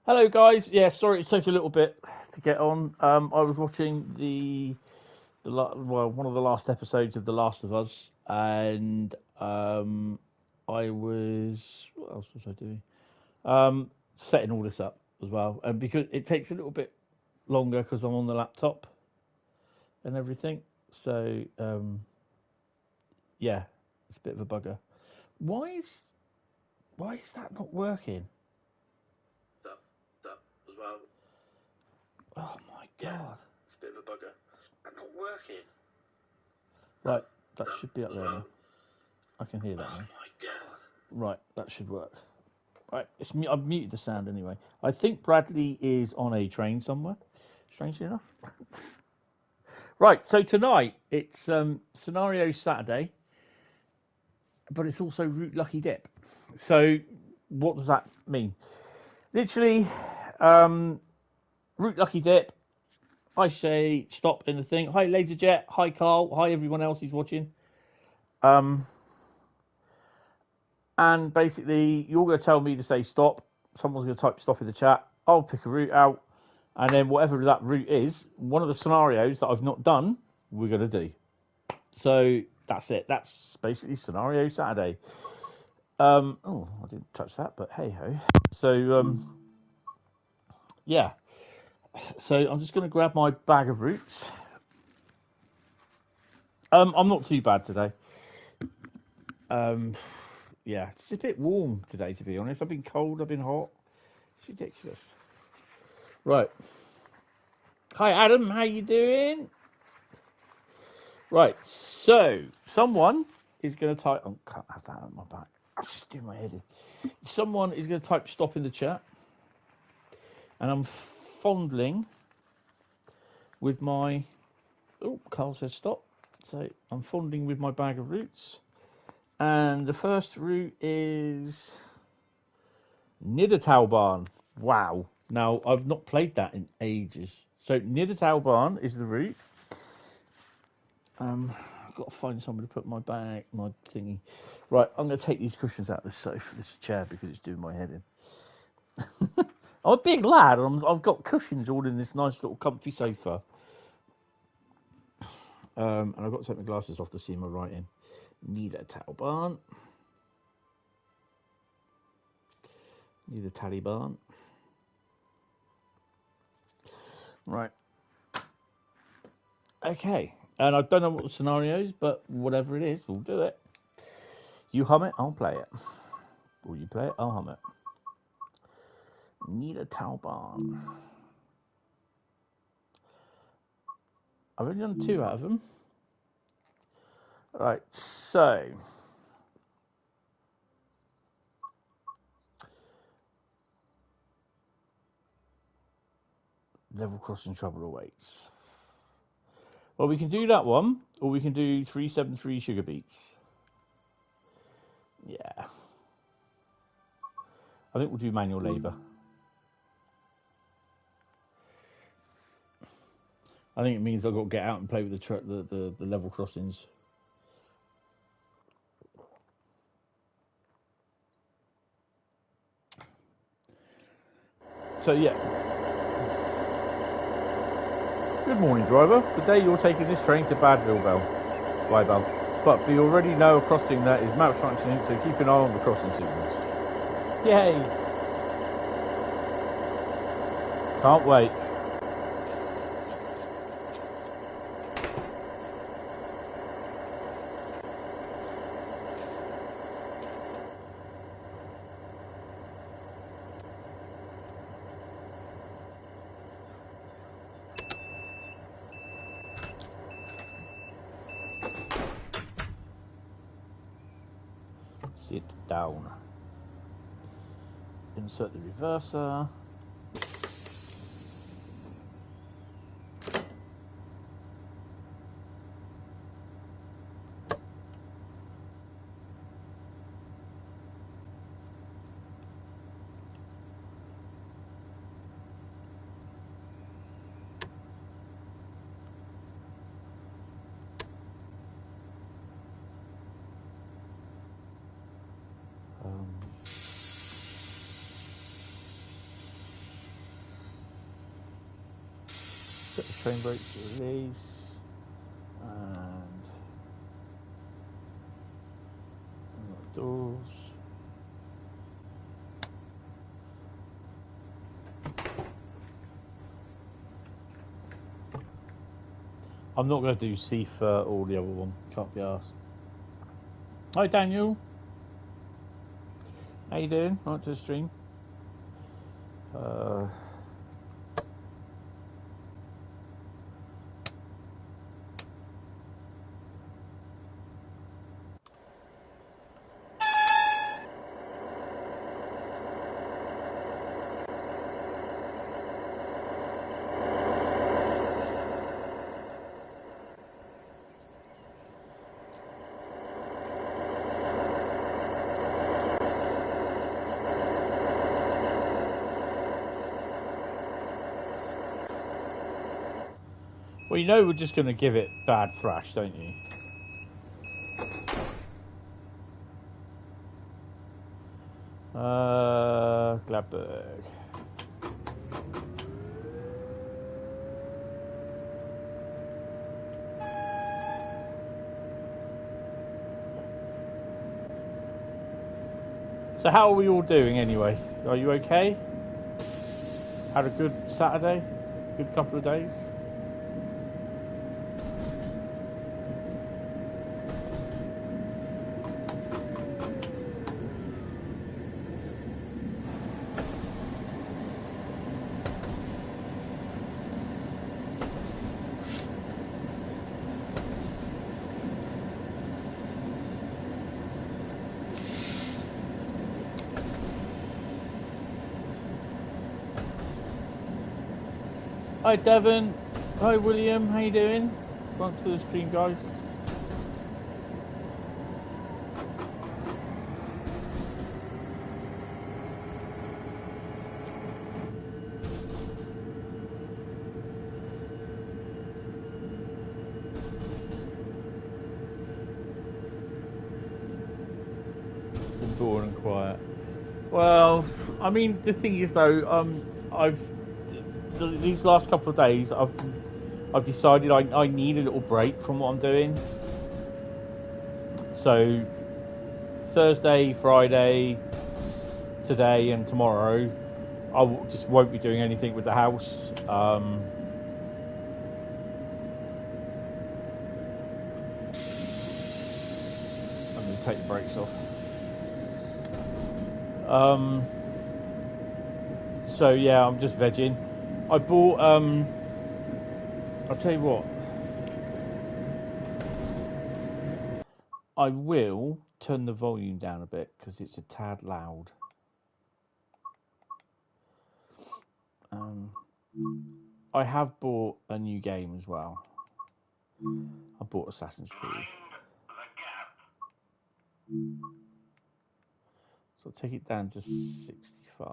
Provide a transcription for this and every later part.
Hello, guys. Yeah, sorry it took a little bit to get on. I was watching one of the last episodes of The Last of Us, and I was what else was I doing? Setting all this up as well, and because it takes a little bit longer because I'm on the laptop and everything. So yeah, it's a bit of a bugger. Why is why is that not working? Up as well. Oh my god. It's a bit of a bugger. That's not working. Right, that should be up there now. I can hear that now. Oh my god. Right, that should work. Right, I've muted the sound anyway. I think Bradley is on a train somewhere, strangely enough. Right, so tonight it's Scenario Saturday, but it's also Route Lucky Dip. So what does that mean? Literally, Route Lucky Dip, I say stop in the thing. Hi Laserjet, hi Carl, hi everyone else who's watching. And basically you're going to tell me to say stop. Someone's going to type stop in the chat. I'll pick a route out, and then whatever that route is, one of the scenarios that I've not done, we're going to do. So that's it. That's basically Scenario Saturday. Oh, I didn't touch that, but hey ho. So yeah. So I'm just going to grab my bag of roots. I'm not too bad today. Yeah, it's a bit warm today, to be honest. I've been cold, I've been hot. It's ridiculous. Right. Hi, Adam. How you doing? Right. So someone is going to type. Oh, can't have that on my back. I'll stick my head in. Someone is going to type stop in the chat, and I'm fondling with my. Oh, Carl says stop. So I'm fondling with my bag of roots, and the first route is Niedertalbahn. Wow. Now I've not played that in ages. So Niedertalbahn is the route. I've got to find somewhere to put my bag, my thingy. Right, I'm going to take these cushions out of this sofa, this chair, because it's doing my head in. I'm a big lad, and I've got cushions all in this nice little comfy sofa. And I've got to take my glasses off to see my writing. Niedertalbahn. Niedertalbahn. Right. Okay. And I don't know what the scenario is, but whatever it is, we'll do it. You hum it, I'll play it. Or you play it, I'll hum it. Niedertalbahn. I've only done 2 out of them. Right, so level crossing trouble awaits. Well, we can do that one, or we can do 373 sugar beets. Yeah. I think we'll do manual labour. I think it means I've got to get out and play with the level crossings. So yeah. Good morning, driver. Today you're taking this train to Badville but we already know a crossing that is malfunctioning, so keep an eye on the crossing signals. Yay! Can't wait. Sit down. Insert the reverser. train brakes release, and doors. I'm not going to do CIFA or the other one. Can't be asked. Hi Daniel. How you doing? Right to the stream. Well, you know we're just going to give it bad thrash, don't you? Gladberg. So how are we all doing anyway? Are you okay? Had a good Saturday? Good couple of days? Hi Devon, hi William, how you doing? Welcome to the stream, guys. It's been boring and quiet. Well, I mean, the thing is though, these last couple of days, I've decided I need a little break from what I'm doing. So Thursday, Friday, today, and tomorrow, I just won't be doing anything with the house. I'm going to take the brakes off. So yeah, I'm just vegging. I bought, I'll tell you what, I will turn the volume down a bit because it's a tad loud. I have bought a new game as well. I bought Assassin's Creed. So I'll take it down to 65.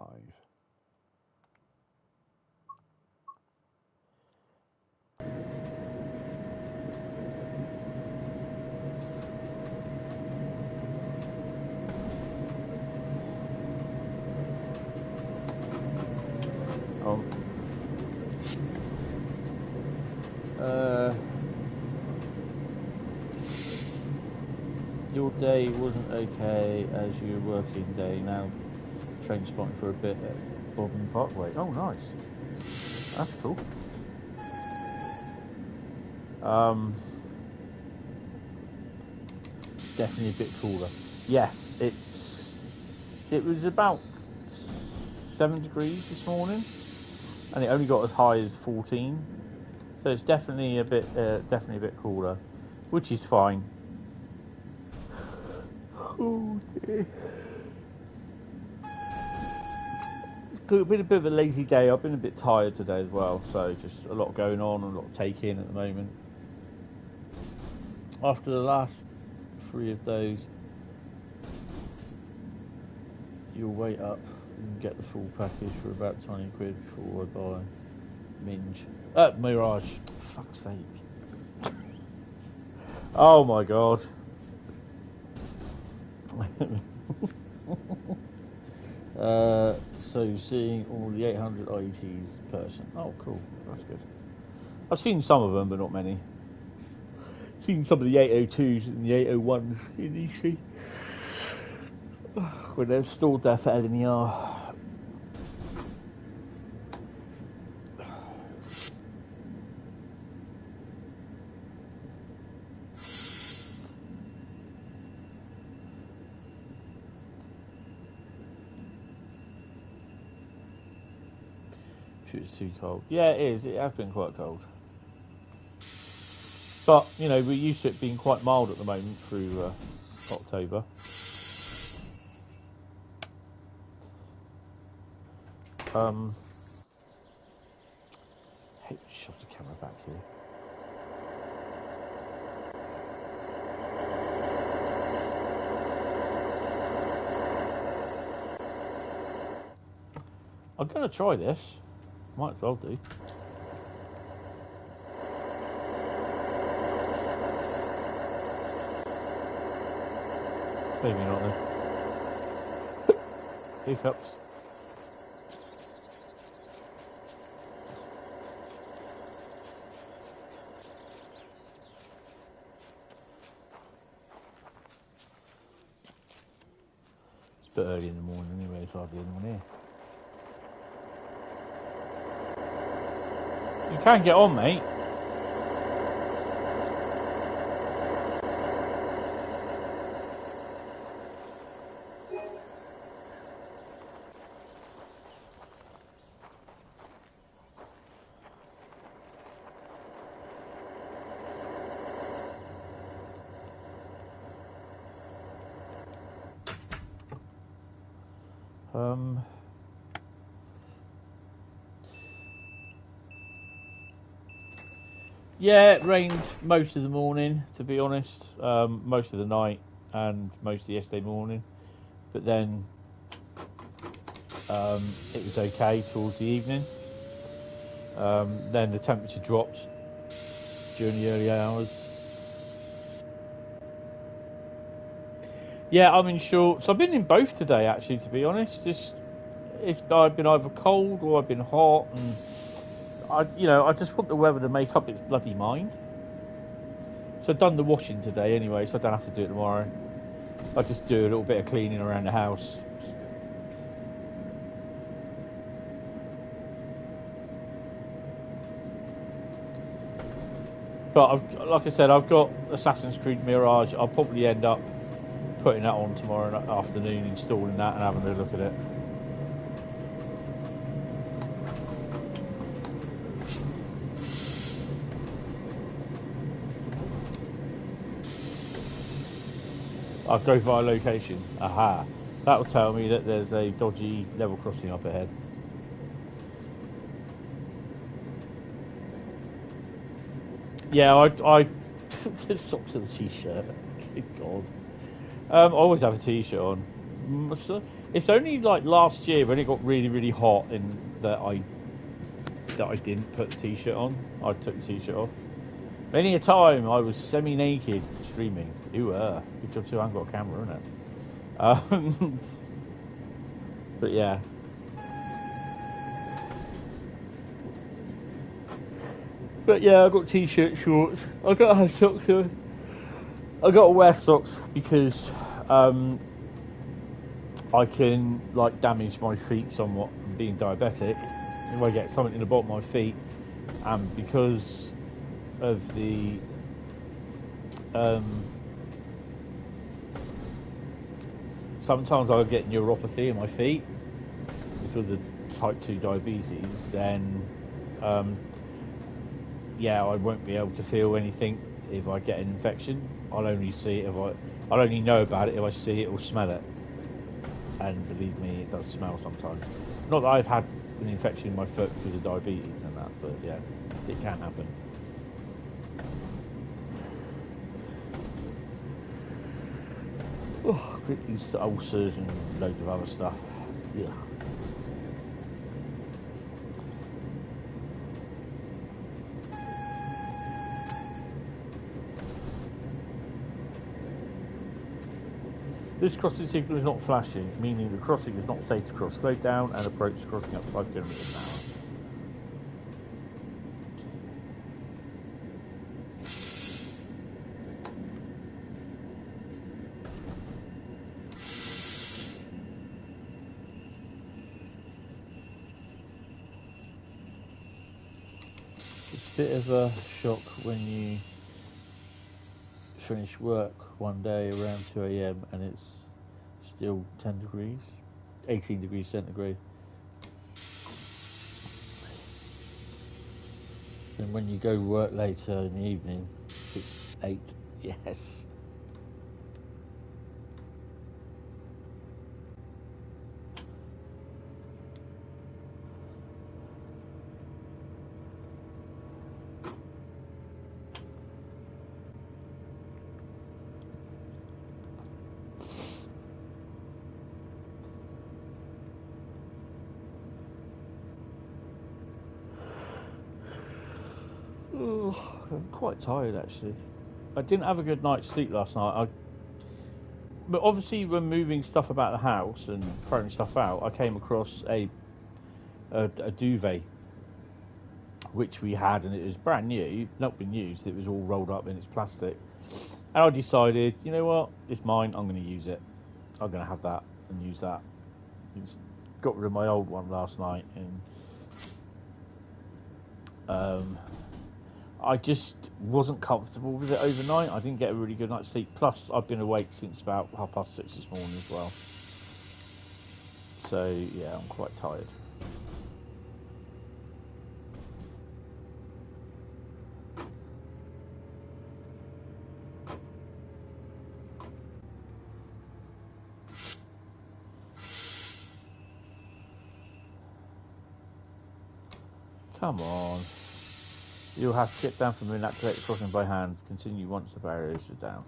Your day wasn't okay as your working day. Now train spotting for a bit at Bodmin Parkway. Oh, nice. That's cool. Definitely a bit cooler. Yes, it was about 7 degrees this morning, and it only got as high as 14. So it's definitely a bit cooler, which is fine. Oh dear. It's been a bit of a lazy day. I've been a bit tired today as well, so just a lot going on and a lot to take in at the moment. After the last 3 of those, you'll wait up and get the full package for about 20 quid before I buy Mirage. For fuck's sake. Oh my god. So seeing all the 800 IETs person. Oh cool, that's good. I've seen some of them, but not many. Seen some of the 802s and the 801s in EC when they've stored there for LNER. It's too cold. Yeah, it is. It has been quite cold. But, you know, we're used to it being quite mild at the moment through October. I hate to shove the camera back here. I'm going to try this. Might as well do. Maybe not then. Hiccups. It's a bit early in the morning anyway, there's hardly anyone here. You can get on, mate. Yeah, it rained most of the morning, to be honest, most of the night and most of yesterday morning, but then it was okay towards the evening. Then the temperature dropped during the early hours. Yeah, I'm in shorts. I've been in both today, actually, to be honest. I've been either cold or I've been hot, and I just want the weather to make up its bloody mind. So I've done the washing today anyway, so I don't have to do it tomorrow. I just do a little bit of cleaning around the house. But like I said, I've got Assassin's Creed Mirage. I'll probably end up putting that on tomorrow afternoon, installing that and having a look at it. I'll go via location. Aha. That will tell me that there's a dodgy level crossing up ahead. Yeah, I socks and a t-shirt. Good God. I always have a t-shirt on. It's only like last year when it got really, really hot and that I didn't put the t-shirt on. I took the t-shirt off. Many a time I was semi-naked streaming. Ooh, good job too, I haven't got a camera, innit? But yeah. But yeah, I got t-shirt, shorts. I got to have socks on. I got to wear socks because I can like damage my feet somewhat from being diabetic. If I get something in the bottom of my feet, and because of the sometimes I'll get neuropathy in my feet because of type 2 diabetes, then yeah, I won't be able to feel anything if I get an infection. I'll only see it I'll only know about it if I see it or smell it. And believe me, it does smell sometimes. Not that I've had an infection in my foot because of diabetes and that, but yeah, it can happen. Oh, these ulcers and loads of other stuff. Yeah. This crossing signal is not flashing, meaning the crossing is not safe to cross. Slow down and approach crossing up 5 km/h. It's a bit of a shock when you finish work one day around 2 a.m. and it's still 10 degrees, 18 degrees centigrade. And when you go work later in the evening, it's 8. Yes. I'm quite tired actually. I didn't have a good night's sleep last night. But obviously when moving stuff about the house and throwing stuff out, I came across a duvet which we had, and it was brand new, not been used. It was all rolled up in its plastic, and I decided, you know what, it's mine, I'm going to use it. I'm going to have that and use that. Just got rid of my old one last night, and I just wasn't comfortable with it overnight. I didn't get a really good night's sleep. Plus, I've been awake since about 6:30 this morning as well. So, yeah, I'm quite tired. Come on. You'll have to get down from an activated crossing by hand. Continue once the barriers are down.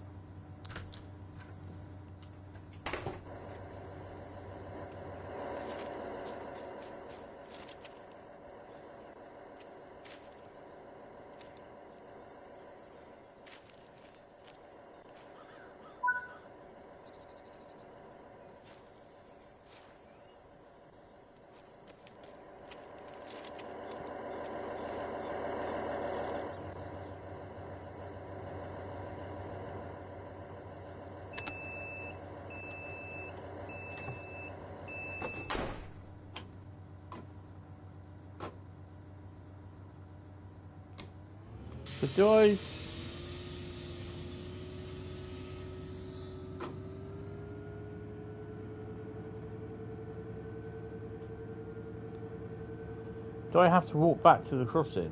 So do I have to walk back to the crossing?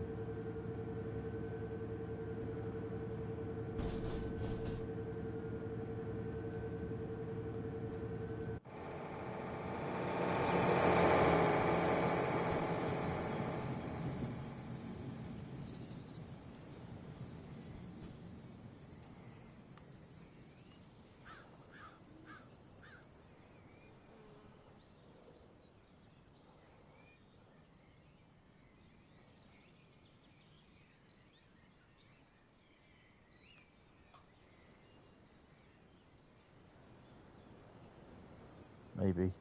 Maybe.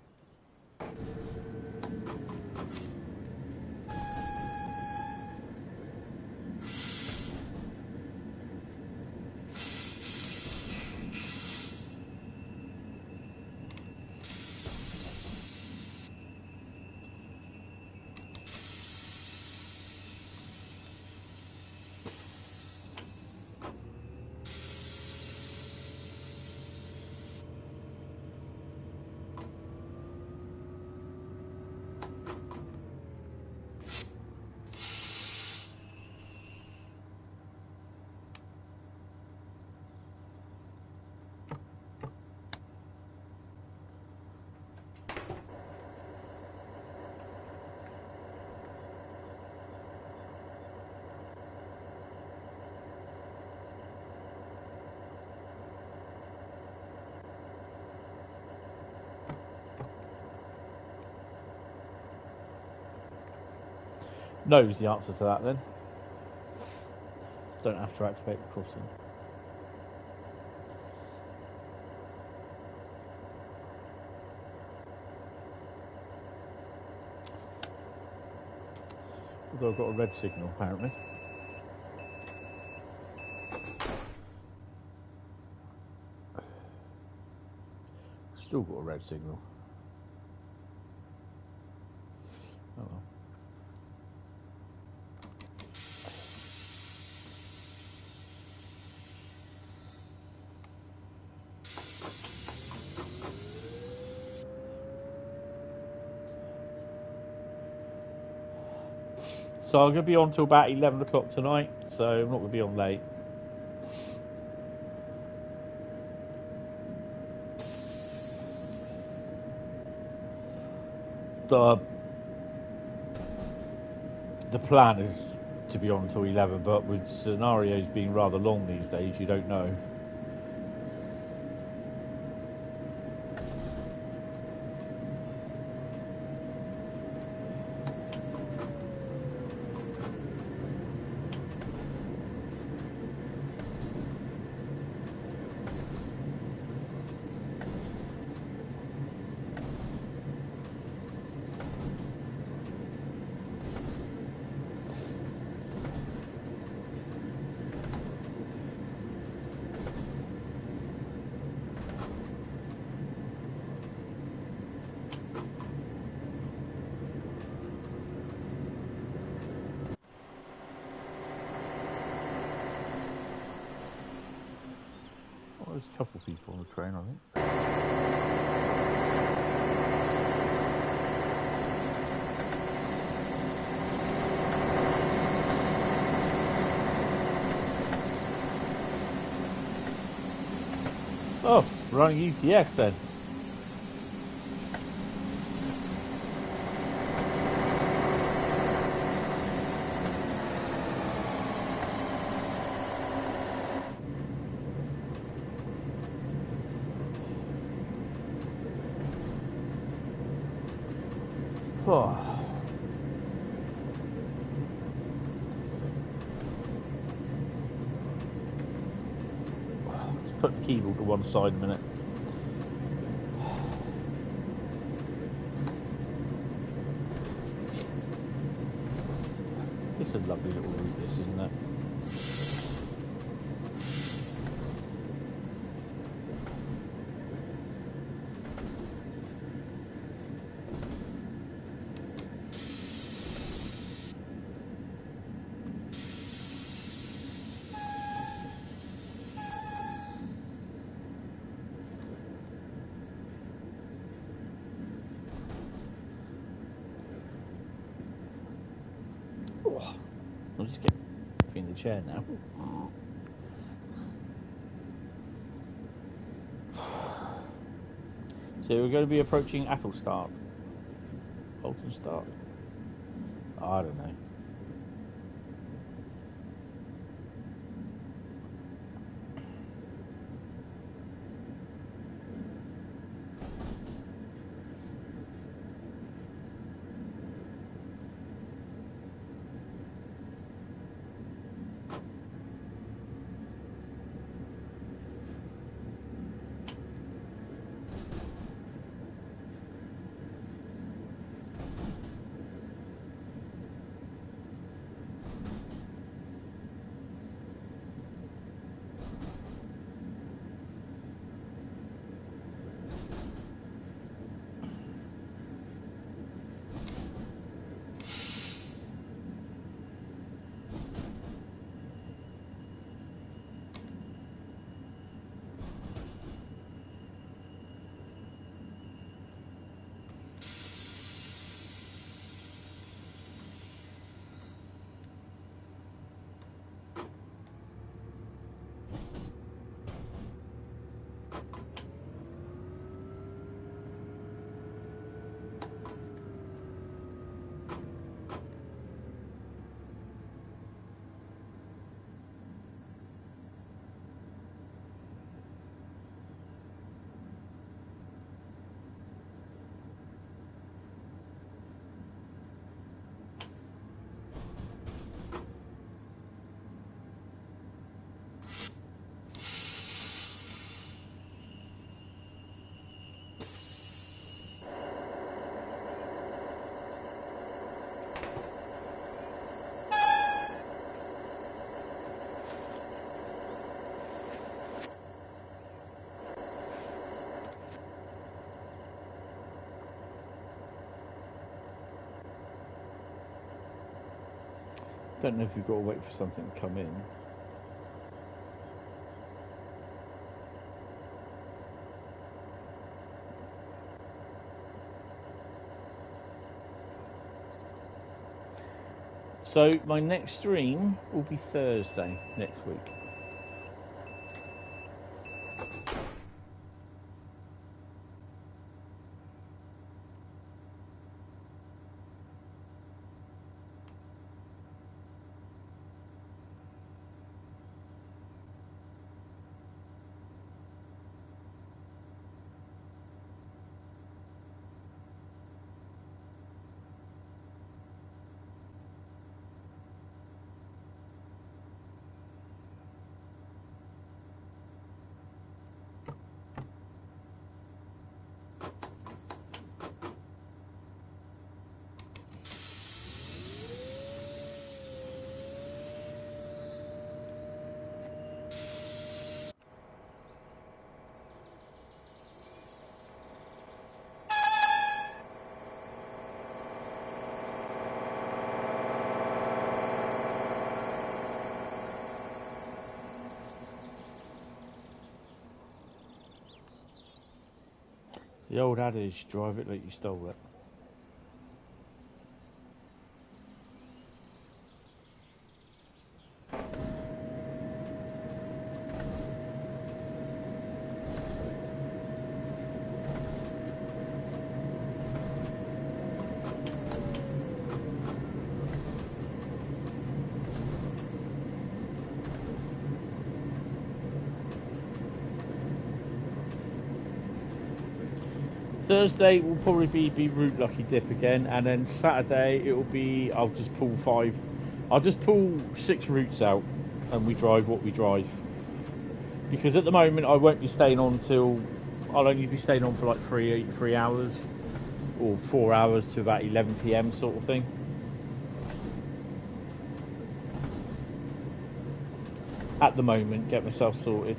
No is the answer to that then. Don't have to activate the crossing. Although I've got a red signal apparently. Still got a red signal. Oh well. So I'm going to be on till about 11 o'clock tonight, so I'm not going to be on late. The plan is to be on until 11, but with scenarios being rather long these days, you don't know. There's a couple of people on the train, I think. Oh, running ETS then. Let's put the keyboard to one side a minute. It's a lovely little route, this, isn't it? I'll just get in the chair now. So we're going to be approaching Athelstart. Altenstart? I don't know. Don't know if you've got to wait for something to come in. So my next stream will be Thursday next week. The old adage, drive it like you stole it. Thursday will probably be Route Lucky Dip again, and then Saturday it will be, I'll just pull 6 routes out and we drive what we drive, because at the moment I won't be staying on till, I'll only be staying on for like 3 hours or 4 hours to about 11 PM sort of thing. At the moment, get myself sorted.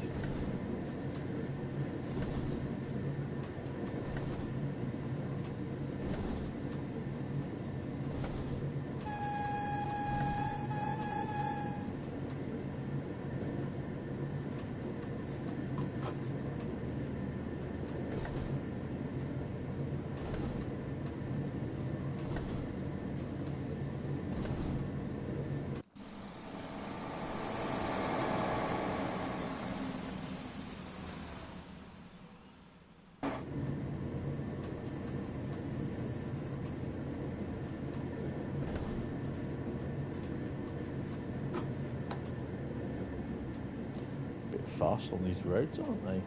Fast on these roads, aren't they?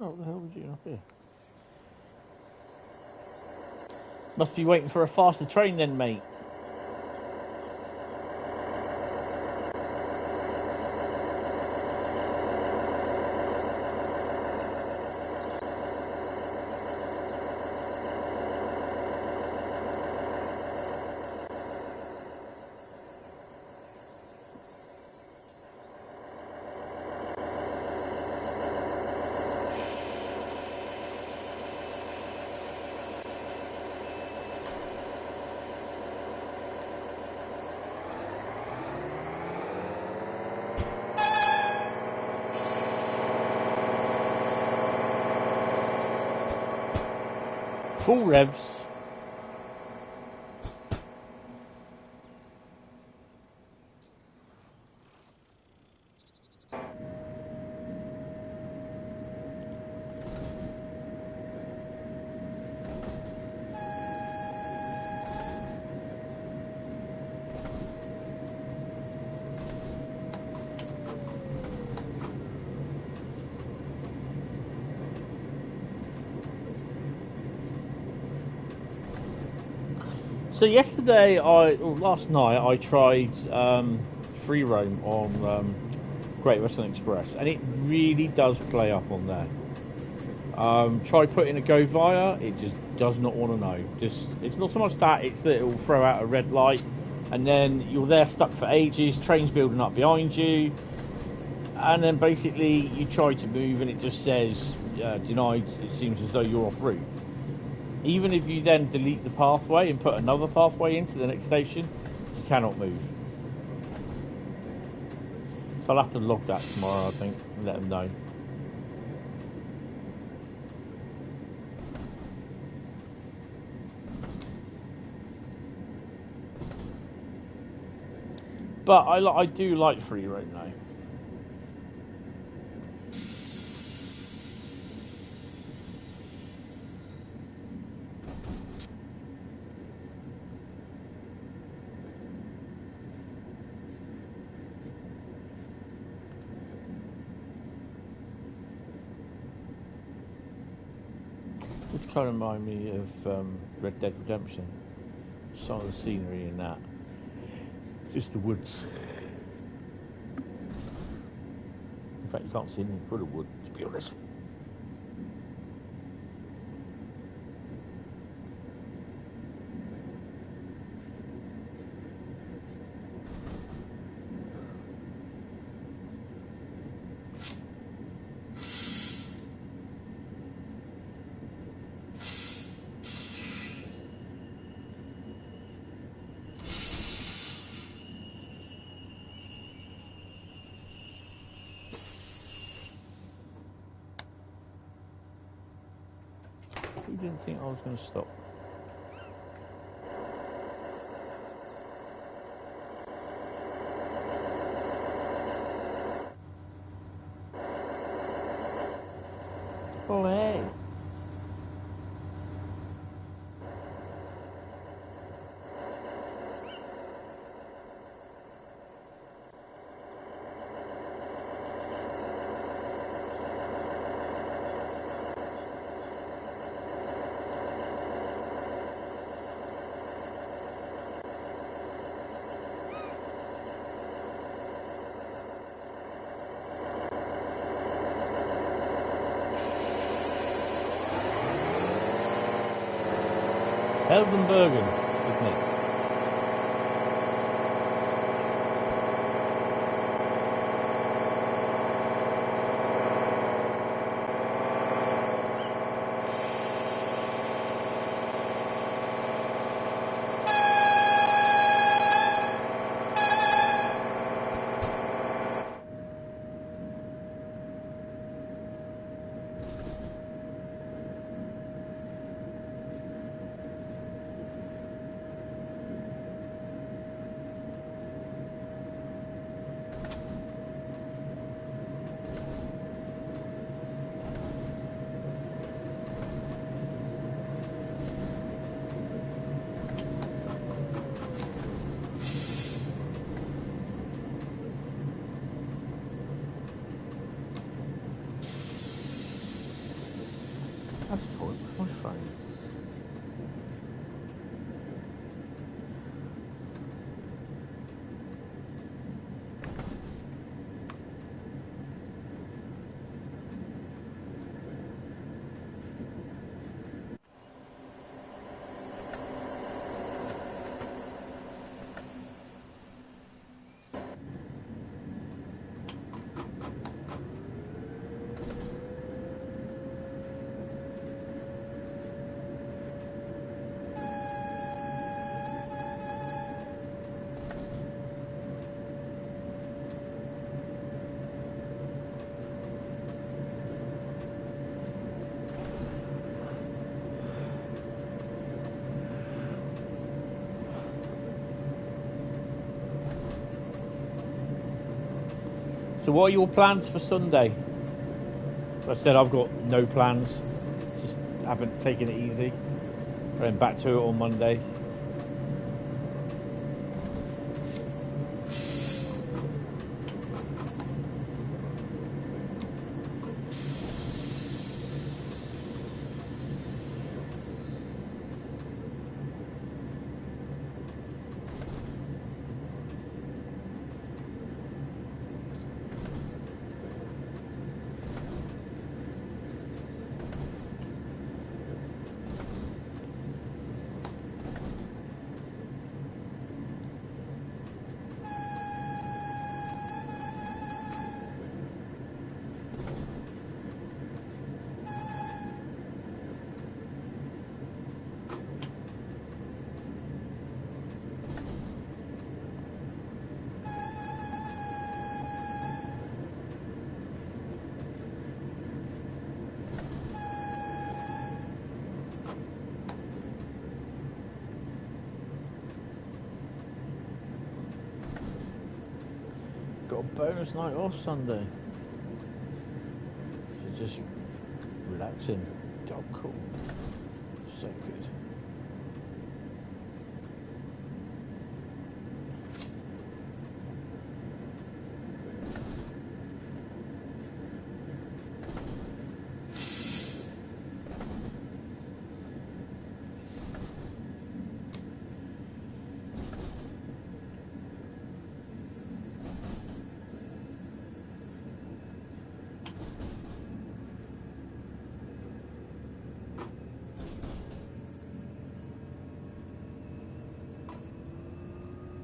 Oh, what the hell was you up here? Must be waiting for a faster train then, mate. Full revs. So yesterday, last night, I tried free roam on Great Western Express, and it really does play up on there. Try putting a go via, it just does not want to know. It's not so much that, it's that it will throw out a red light, and then you're there stuck for ages, trains building up behind you, and then basically you try to move and it just says denied. It seems as though you're off route. Even if you then delete the pathway and put another pathway into the next station, you cannot move. So I'll have to log that tomorrow, I think, and let them know. But I do like free roam now. This kind of reminds me of Red Dead Redemption. Some of the scenery in that. Just the woods. In fact, you can't see anything full of wood, to be honest. You didn't think I was going to stop. Play. Oldenburg, isn't it? That's fine. My phone. So what are your plans for Sunday? Like I said, I've got no plans. Just haven't taken it easy. Going back to it on Monday. Got a bonus night off Sunday. So just relaxing. Oh, cool. So good.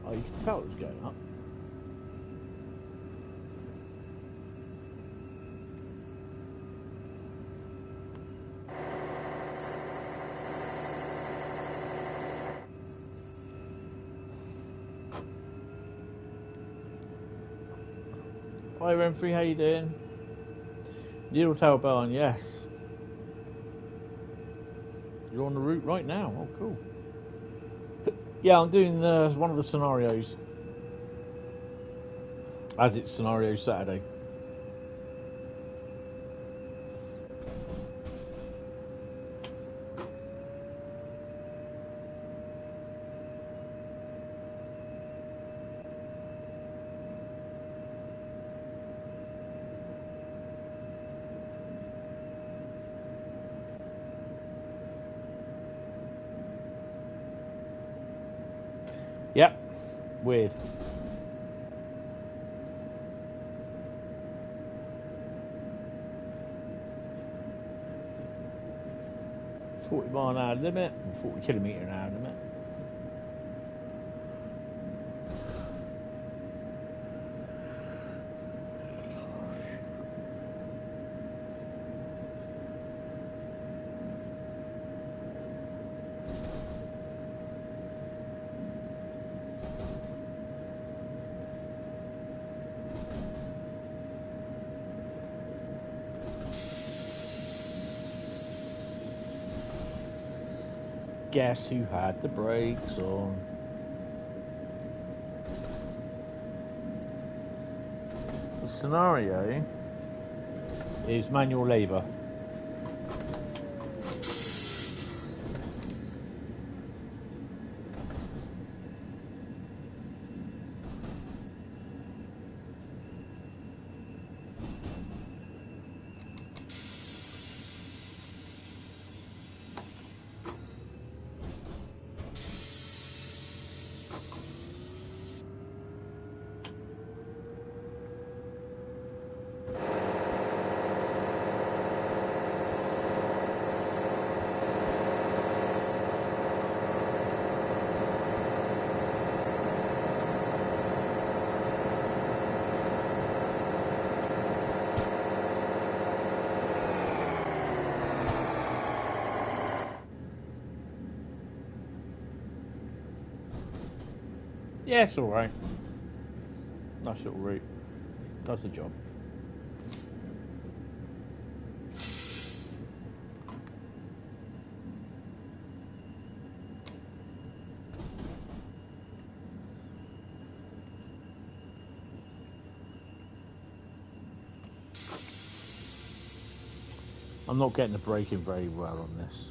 Oh, you can tell it was going up. Hi Renfrey, how you doing? Niedertalbahn, yes. You're on the route right now. Oh, cool. Yeah, I'm doing one of the scenarios, as it's scenario Saturday. Yep, weird. £40 limit and 40 kilometre an hour limit. Guess who had the brakes on? The scenario is manual labour. Yeah, it's alright. Nice little route. Does the job. I'm not getting the braking very well on this.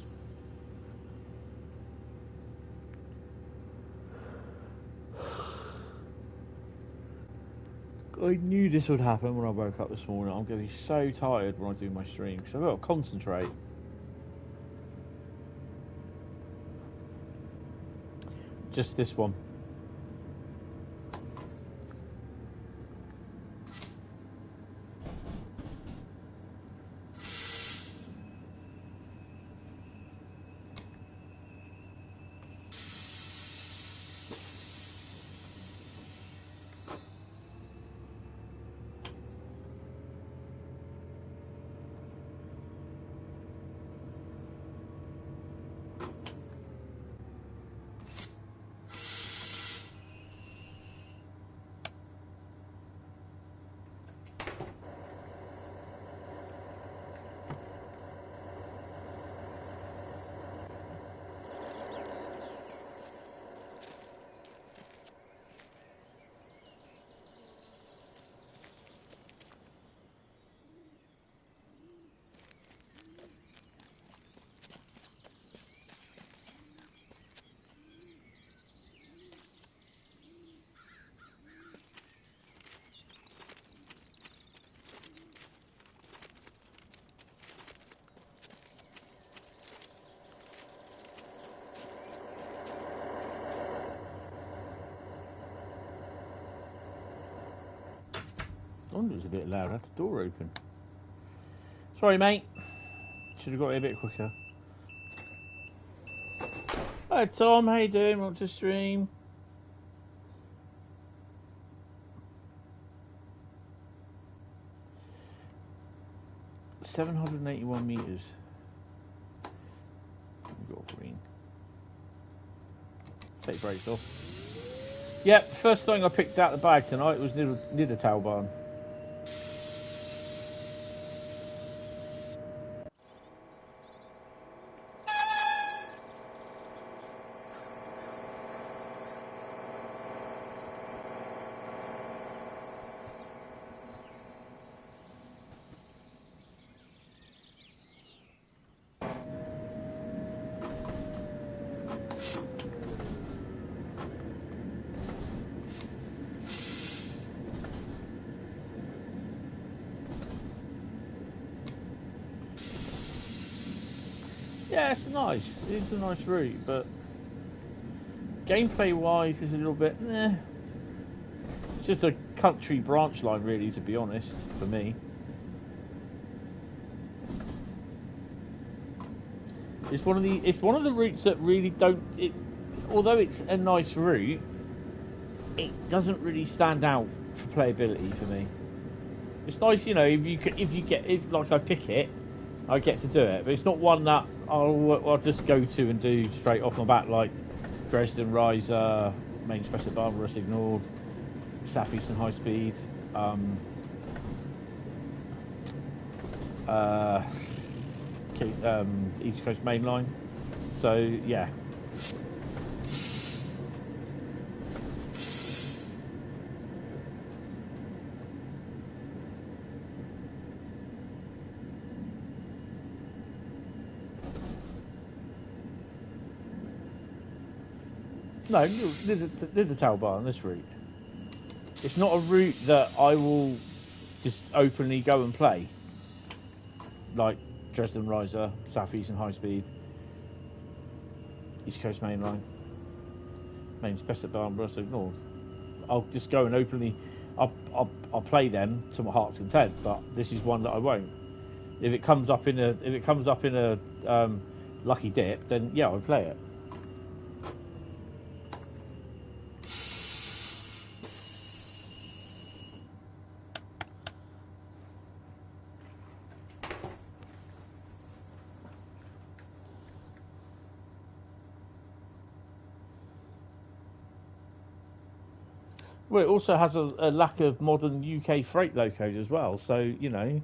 I knew this would happen when I woke up this morning. I'm going to be so tired when I do my stream because I've got to concentrate. Just this one. I wonder it was a bit loud. I had the door open. Sorry, mate. Should have got it a bit quicker. Hi, Tom. How you doing? Want to stream? $781 meters. We've got green. Take brakes off. Yep, first thing I picked out the bag tonight was Niedertalbahn. Yeah, it's nice. It's a nice route, but gameplay-wise, is a little bit. It's just a country branch line, really, to be honest, for me. It's one of the routes that really don't. Although it's a nice route, it doesn't really stand out for playability for me. It's nice, you know, if like I pick it, I get to do it, but it's not one that I'll just go to and do straight off my back, like Dresden, Riesa, main special Bahn, Ruhr ignored, Southeastern Highspeed, East Coast Mainline. So yeah. No, Niedertalbahn, this route. It's not a route that I will just openly go and play. Like Dresden, Riesa, Southeastern Highspeed, East Coast Mainline, main special Bahn, Ruhr North. I'll just go and openly, I'll play them to my heart's content. But this is one that I won't. If it comes up in a lucky dip, then yeah, I'll play it. Well, it also has a lack of modern UK freight locos as well. So, you know,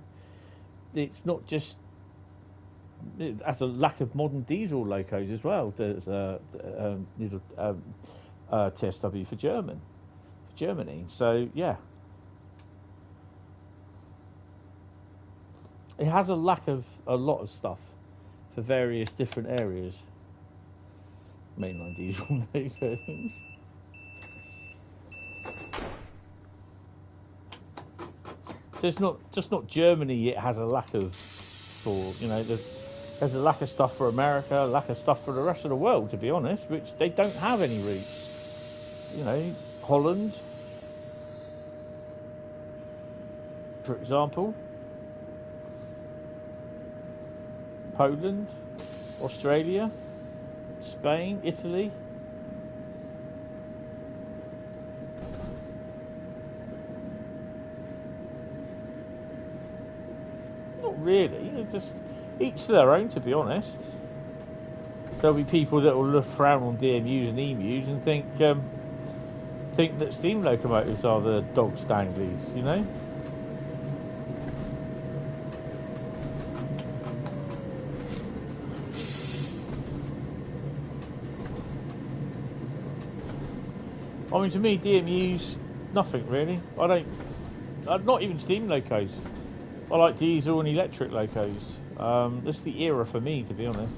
it's not just... It has a lack of modern diesel locos as well. There's TSW for Germany. So, yeah. It has a lack of a lot of stuff for various different areas. Mainline diesel, no things. So it's not just not Germany. It has a lack of for there's a lack of stuff for America, a lack of stuff for the rest of the world. To be honest, which they don't have any routes. Holland, for example, Poland, Australia, Spain, Italy. Not really. It's just each to their own, to be honest. There'll be people that will frown on DMUs and EMUs and think that steam locomotives are the dog stanglies, I mean, to me, DMUs, nothing really. Not even steam locos. I like diesel and electric locos. This is the era for me, to be honest.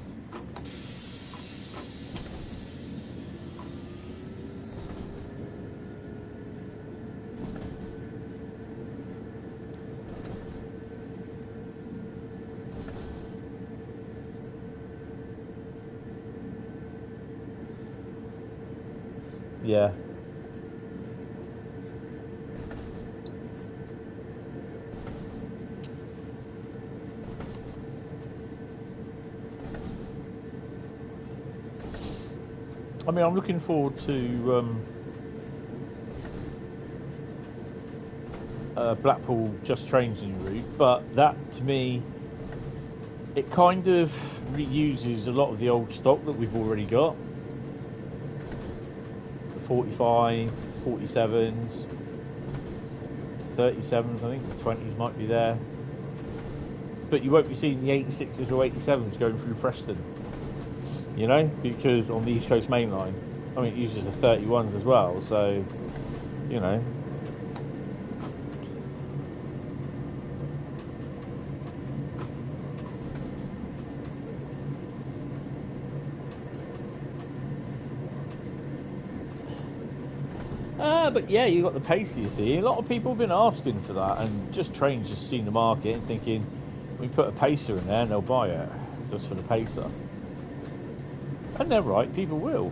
Yeah. I mean, I'm looking forward to Blackpool just trains en route, but that to me, it kind of reuses a lot of the old stock that we've already got. The 45, 47s, 37s, I think the 20s might be there. But you won't be seeing the 86s or 87s going through Preston. Because on the East Coast Mainline, I mean, it uses the 31s as well, so, But yeah, you got the pacer, you see. A lot of people have been asking for that, and trains just seen the market and thinking, we put a pacer in there and they'll buy it, just for the pacer. And they're right, people will.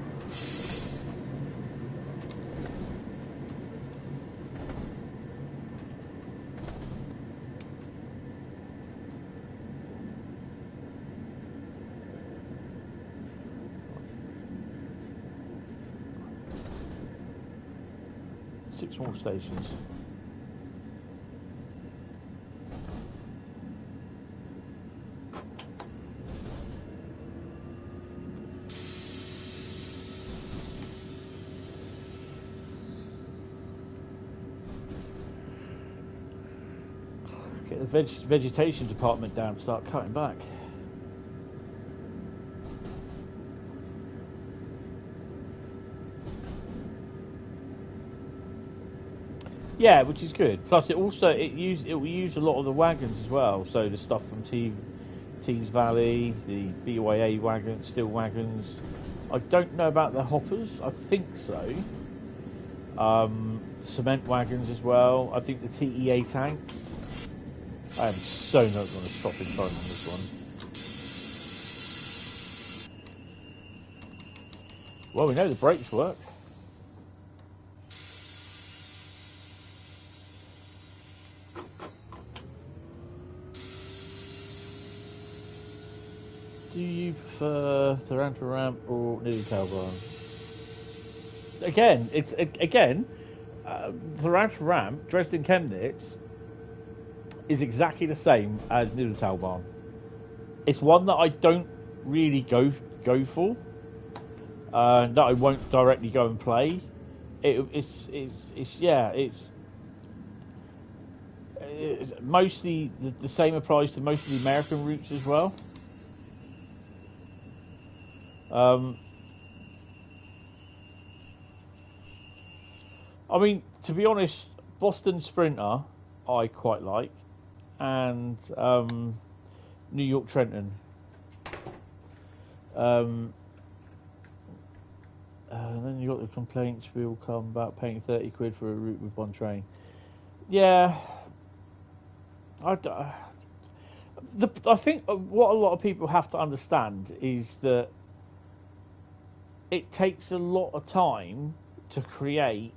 Six more stations. Get the vegetation department down, start cutting back. Yeah, which is good. Plus, it will use a lot of the wagons as well. So the stuff from Tees Valley, the BYA wagons, steel wagons. I don't know about the hoppers. I think so. Cement wagons as well. I think the TEA tanks. I am so not going to stop in time on this one. Well, we know the brakes work. Do you prefer the ramp or Niedertalbahn? Again, the ramp Dresden Chemnitz is exactly the same as Niedertalbahn. It's one that I don't really go for, that I won't directly go and play. It's mostly the same applies to most of the American routes as well. I mean, to be honest, Boston Sprinter I quite like. and New York Trenton. And then you got the complaints will come about paying 30 quid for a route with one train. Yeah, I think what a lot of people have to understand is that it takes a lot of time to create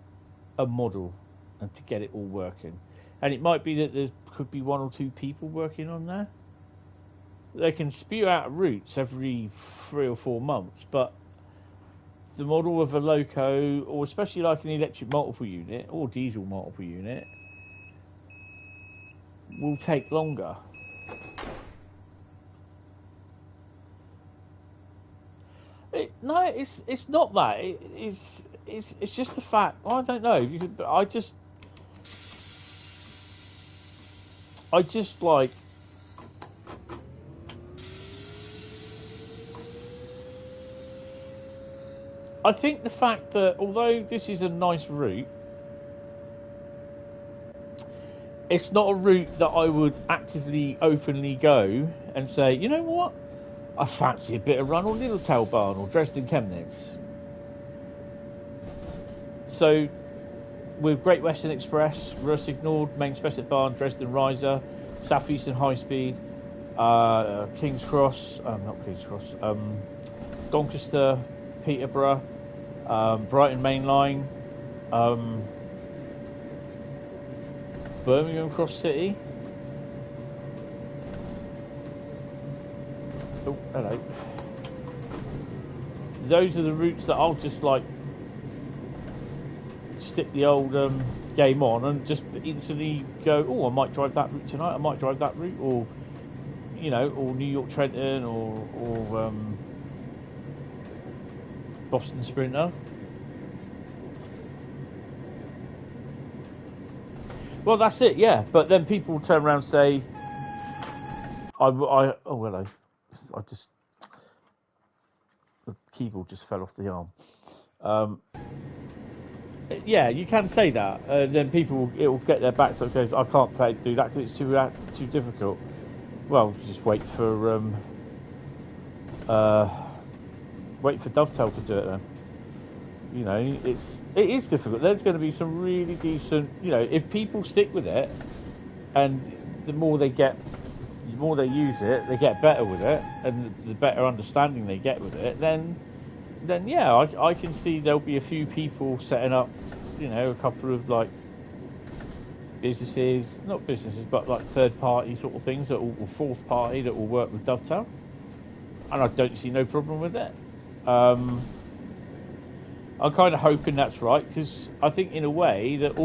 a model and to get it all working. And it might be that there could be 1 or 2 people working on there. They can spew out routes every 3 or 4 months, but the model of a loco, or especially like an electric multiple unit or diesel multiple unit, will take longer. It's not that. It's just the fact. I don't know. I just like. I think the fact that although this is a nice route, it's not a route that I would actively, openly go and say, you know what, I fancy a bit of run on Niedertalbahn or Dresden Chemnitz. So, with Great Western Express, Ruhr Signal, Main Specified, Dresden Riesa, Southeastern Highspeed, King's Cross, Doncaster, Peterborough, Brighton Mainline, Birmingham Cross City. Oh, hello. Those are the routes that I'll just like stick the old game on and just instantly go, oh, I might drive that route tonight, I might drive that route, or you know, or New York Trenton, or Boston Sprinter. Well, that's it, yeah. But then people turn around and say, oh, hello. The keyboard just fell off the arm. Yeah, you can say that. Then people, it will get their backs up and says, I can't do that because it's too difficult. Well, just wait for Dovetail to do it then. You know, it is difficult. There's going to be some really decent, you know, if people stick with it, and the more they use it, they get better with it, and the better understanding they get with it, then yeah, I can see there'll be a few people setting up, you know, a couple of like not businesses, but like third party sort of things or fourth party that will work with Dovetail, and I don't see no problem with it. I'm kind of hoping that's right, because I think in a way that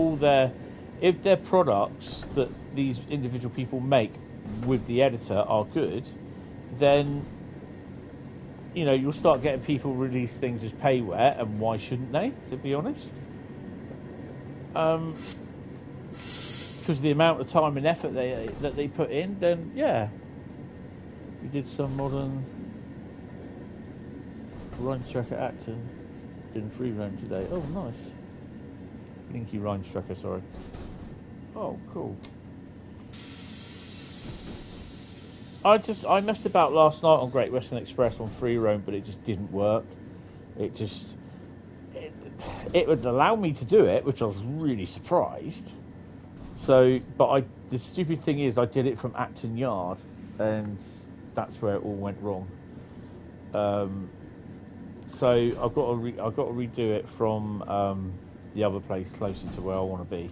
if their products that these individual people make with the editor are good, then, you know, you'll start getting people release things as payware, and why shouldn't they, to be honest? Because the amount of time and effort that they put in, then yeah. We did some modern Rhein Tracker Acton in free roam today. Oh, nice. Linky Rhein Tracker, sorry. Oh, cool. I messed about last night on Great Western Express on free roam, but it just didn't work. It would allow me to do it, which I was really surprised. So, but the stupid thing is, I did it from Acton Yard, and that's where it all went wrong. So I've got to redo it from the other place closer to where I want to be.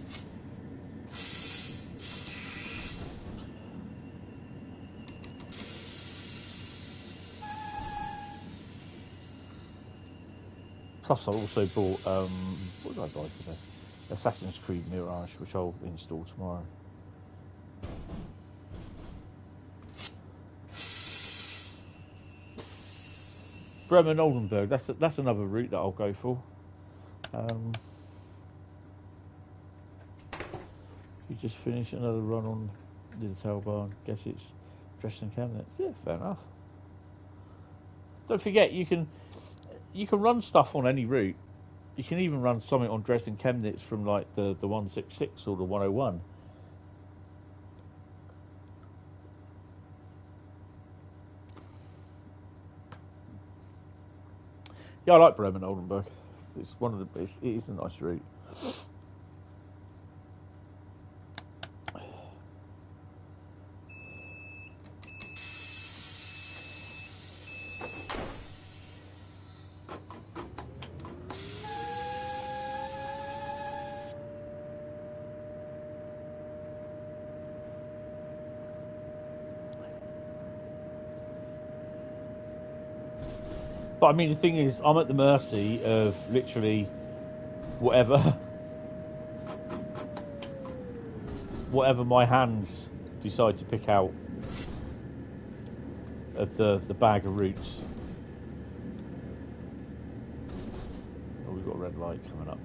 Plus, I also bought what did I buy today? Assassin's Creed Mirage, which I'll install tomorrow. Bremen Oldenburg, that's another route that I'll go for. We just finished another run on Niedertalbahn. Guess it's Dresden Chemnitz. Yeah, fair enough. Don't forget, you can run stuff on any route. You can even run something on Dresden Chemnitz from like the 166 or the 101. Yeah, I like Bremen Oldenburg. It's one of the best. It is a nice route. But I mean, the thing is, I'm at the mercy of literally whatever my hands decide to pick out of the bag of routes. Oh, we've got a red light coming up.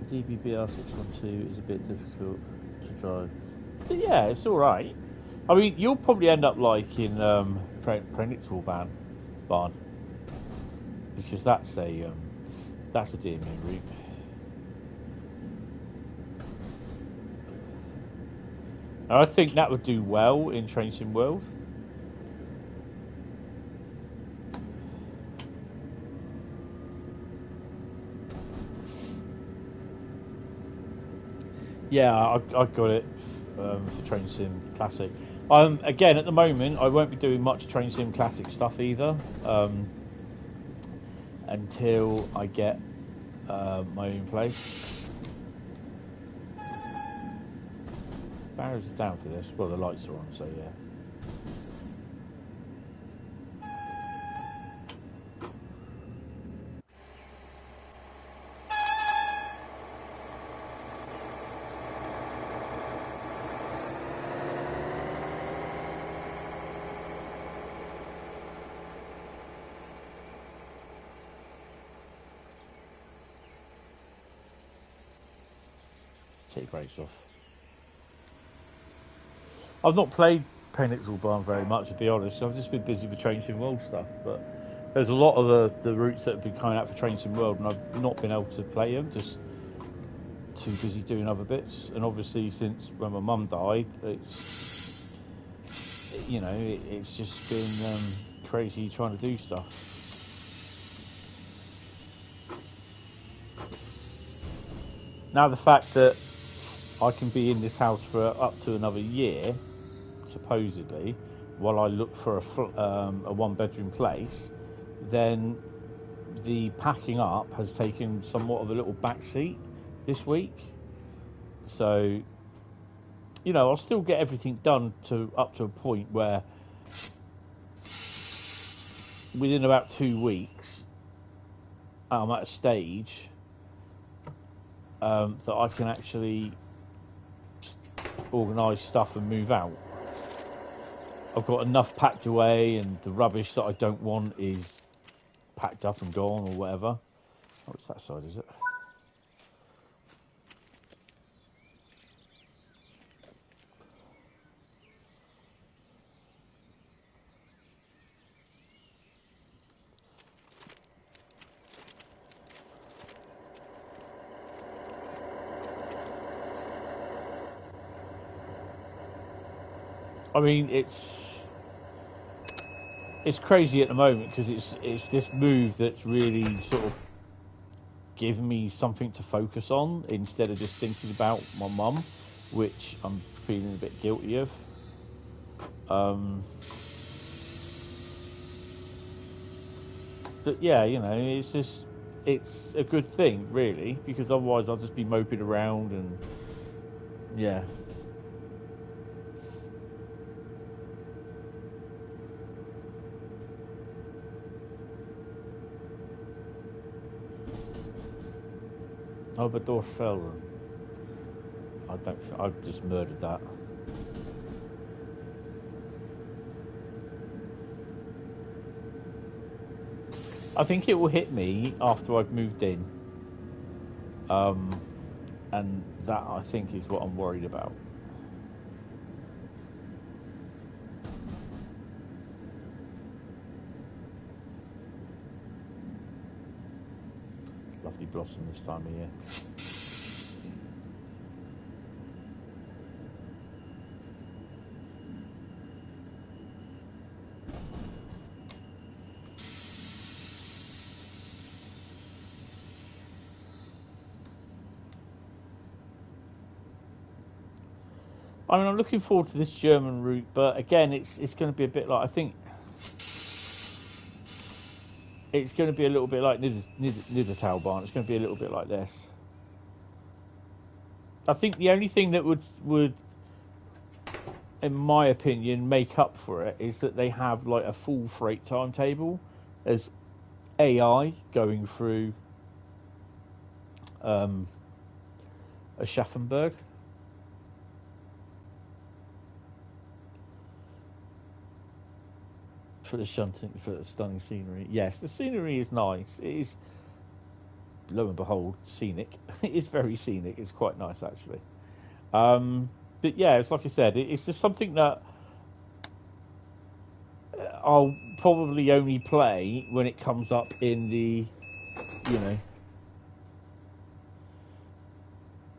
The DBBR 612 is a bit difficult to drive, but yeah, it's all right. I mean, you'll probably end up like in Niedertalbahn, because that's a DMA route. And I think that would do well in Train Sim World. Yeah, I got it for Train Sim Classic. Again, at the moment, I won't be doing much Train Sim Classic stuff either until I get my own place. Barriers are down for this. Well, the lights are on, so yeah. Take your brakes off. I've not played Niedertalbahn very much, to be honest. I've just been busy with Train Sim World stuff, but there's a lot of the routes that have been coming out for Train Sim World, and I've not been able to play them, just too busy doing other bits. And obviously, since when my mum died, it's it's just been crazy trying to do stuff. Now the fact that I can be in this house for up to another year, supposedly, while I look for a one-bedroom place, then the packing up has taken somewhat of a little backseat this week. So, I'll still get everything done up to a point where within about 2 weeks, I'm at a stage that I can actually organise stuff and move out. I've got enough packed away, and the rubbish that I don't want is packed up and gone or whatever. Oh, it's that side, is it? I mean, it's crazy at the moment because it's this move that's really sort of given me something to focus on instead of just thinking about my mum, which I'm feeling a bit guilty of. But yeah, it's a good thing really, because otherwise I'll just be moping around and yeah. Oh, the door fell. I've just murdered that. I think it will hit me after I've moved in. And that, I think, is what I'm worried about. Lovely blossom this time of year. I mean, I'm looking forward to this German route, but again, it's going to be a bit like, I think it's going to be a little bit like Niedertalbahn. It's going to be a little bit like this. I think the only thing that would, in my opinion, make up for it is that they have like a full freight timetable as AI going through Aschaffenburg. For the stunning scenery. Yes, the scenery is nice. It is, lo and behold, scenic. It is very scenic. It's quite nice, actually. But yeah, it's like I said, it's just something that I'll probably only play when it comes up in the, you know.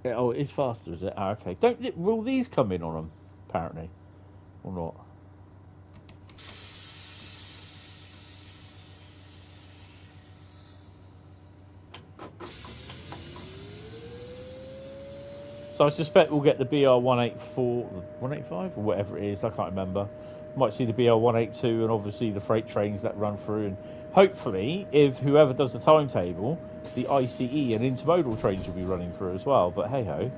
Oh, it is faster, is it? Ah, okay. Will these come in on them, apparently, or not? So I suspect we'll get the BR184, 185 or whatever it is. I can't remember. Might see the BR182 and obviously the freight trains that run through. And hopefully, if whoever does the timetable, the ICE and intermodal trains will be running through as well. But hey ho.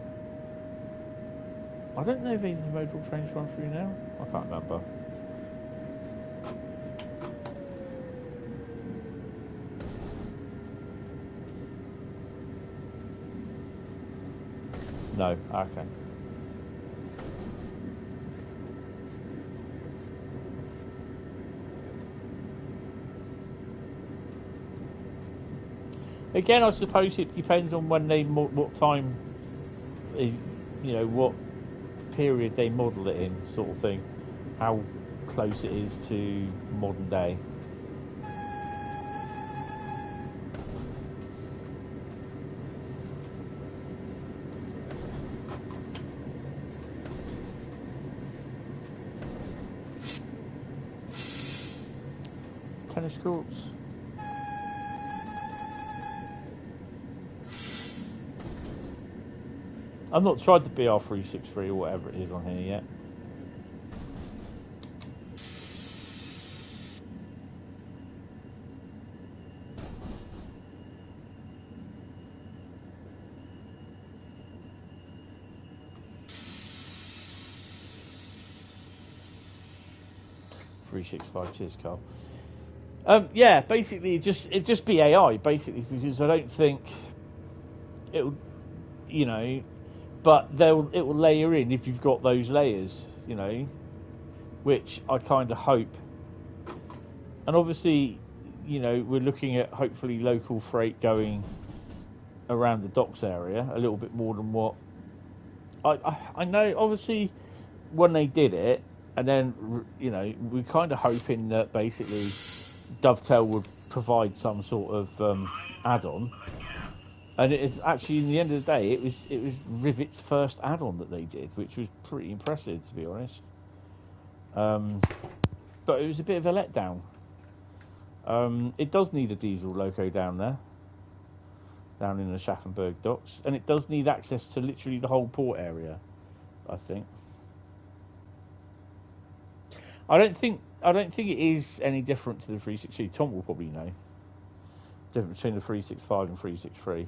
I don't know if intermodal trains run through now. I can't remember. No, okay. Again, I suppose it depends on when they, what time, you know, what period they model it in, sort of thing. How close it is to modern day. Tennis courts. I've not tried the BR363 or whatever it is on here yet. Cheers, Carl. Yeah, basically, it'd just be AI, basically, because I don't think it'll, you know, but it will layer in if you've got those layers, you know, which I kind of hope. And obviously, you know, we're looking at hopefully local freight going around the docks area a little bit more than what I know. Obviously, when they did it, and then, you know, we're kind of hoping that basically Dovetail would provide some sort of add-on. And it is actually, in the end of the day, it was Rivet's first add-on that they did, which was pretty impressive, to be honest. But it was a bit of a letdown. It does need a diesel loco down there, down in the Aschaffenburg docks, and it does need access to literally the whole port area, I think. I don't think it is any different to the 363. Tom will probably know the difference between the 365 and 363.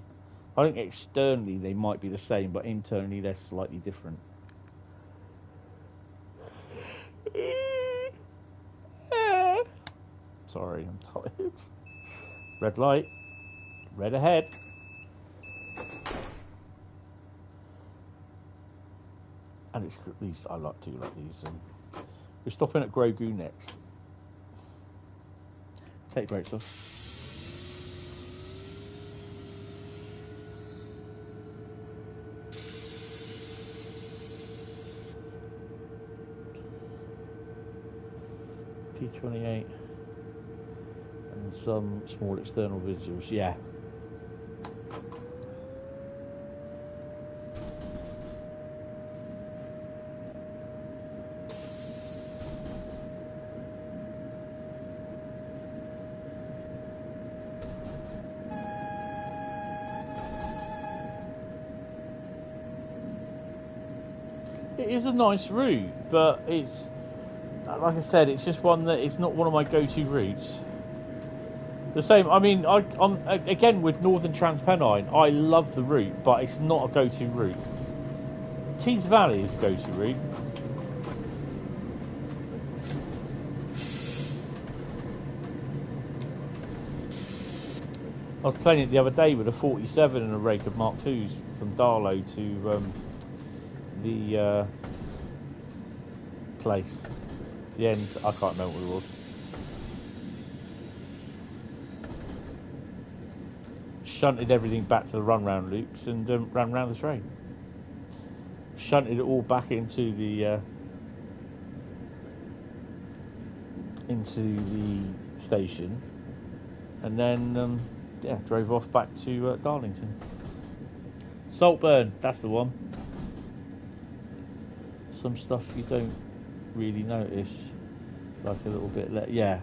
I think externally they might be the same, but internally they're slightly different. Sorry, I'm tired. Red light. Red ahead. And it's these. I like these. We're stopping at Crewe next. Take brakes off. P28 and some small external visuals. Yeah. It is a nice route, but it's, like I said, it's just one that it's not one of my go-to routes. The same, I mean, I'm again with Northern Trans Pennine, I love the route, but it's not a go-to route. Tees Valley is a go-to route. I was playing it the other day with a 47 and a rake of Mark IIs from Darlow to the place. The end, I can't remember what it was. Shunted everything back to the run-round loops and ran round the train. Shunted it all back into the station, and then yeah, drove off back to Darlington. Saltburn, that's the one. Some stuff you don't really notice, like a little bit. Yeah.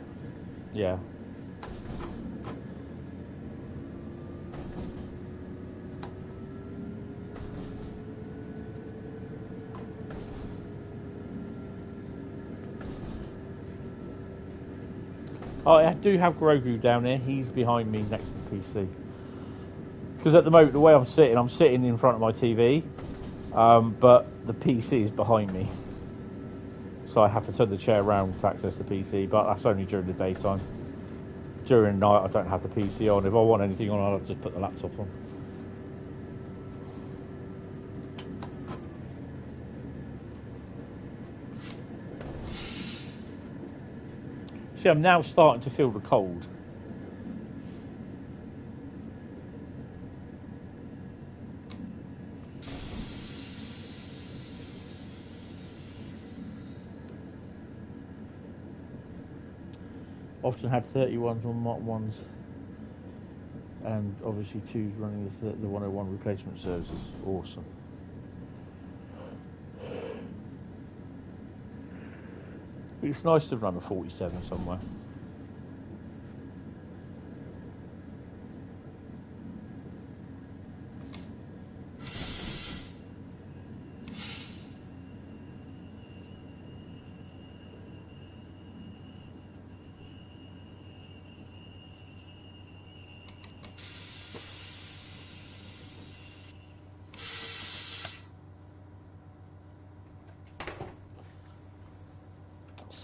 Oh, I do have Grogu down here. He's behind me next to the PC. Because at the moment, the way I'm sitting in front of my TV, but the PC is behind me. So I have to turn the chair around to access the PC, but that's only during the daytime. During the night, I don't have the PC on. If I want anything on, I'll just put the laptop on. See, I'm now starting to feel the cold. Often had 31s on Mark 1s, and obviously 2s running the 101 replacement services. Awesome. It's nice to run a 47 somewhere.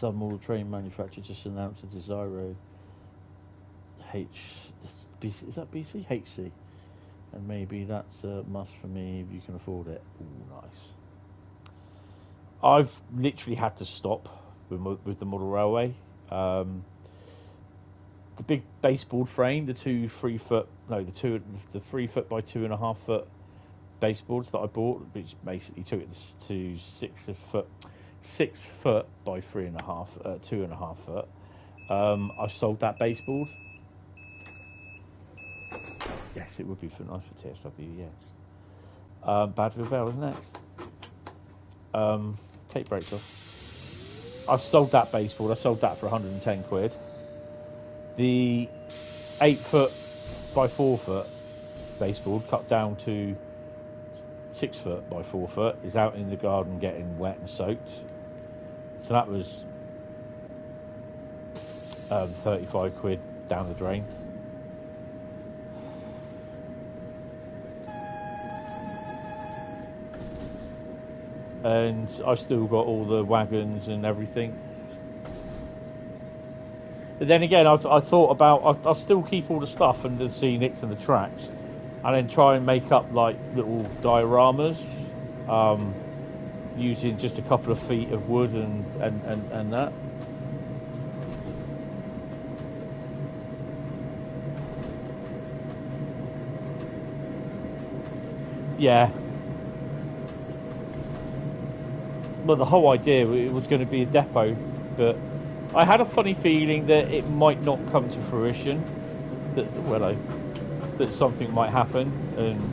Some model train manufacturer just announced a Desiro is that BC? HC. And maybe that's a must for me if you can afford it. Ooh, nice. I've literally had to stop with the model railway. The big baseboard frame, the 3 foot by 2.5 foot baseboards that I bought, which basically took it to 6 foot by 2.5 foot. I sold that baseboard. Yes, it would be nice for TSW. Yes. Badville Bell is next. Take brakes off. I've sold that baseboard. I sold that for 110 quid. The 8 foot by 4 foot baseboard cut down to 6 foot by 4 foot is out in the garden getting wet and soaked. So that was 35 quid down the drain. And I've still got all the wagons and everything. But then again, I thought about, I'll still keep all the stuff and the scenics and the tracks, and then try and make up like little dioramas. Using just a couple of feet of wood and that. Yeah. Well, the whole idea, it was going to be a depot, but I had a funny feeling that it might not come to fruition. That something might happen, and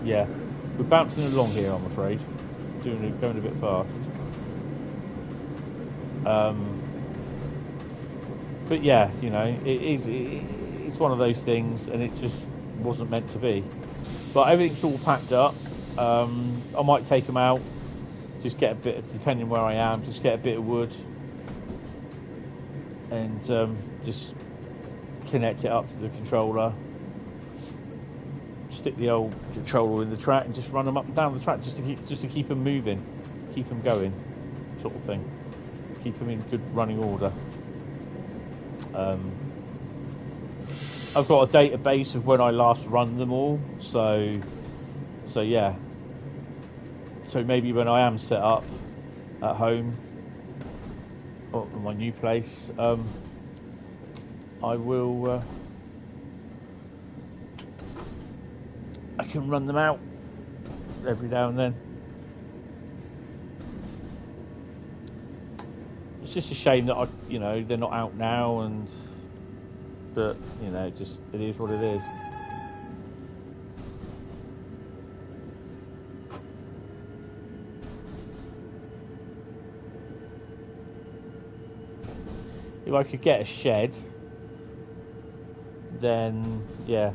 yeah, we're bouncing along here, I'm afraid. Going a bit fast. But yeah, you know, it's one of those things, and it just wasn't meant to be. But everything's all packed up. I might take them out, just get a bit, depending where I am, just get a bit of wood and just connect it up to the controller, stick the old controller in the track and just run them up and down the track just to keep them moving, keep them going, sort of thing, keep them in good running order. I've got a database of when I last run them all, so yeah. So maybe when I am set up at home or at my new place, I will. I can run them out every now and then. It's just a shame that they're not out now, but it is what it is. If I could get a shed, then yeah.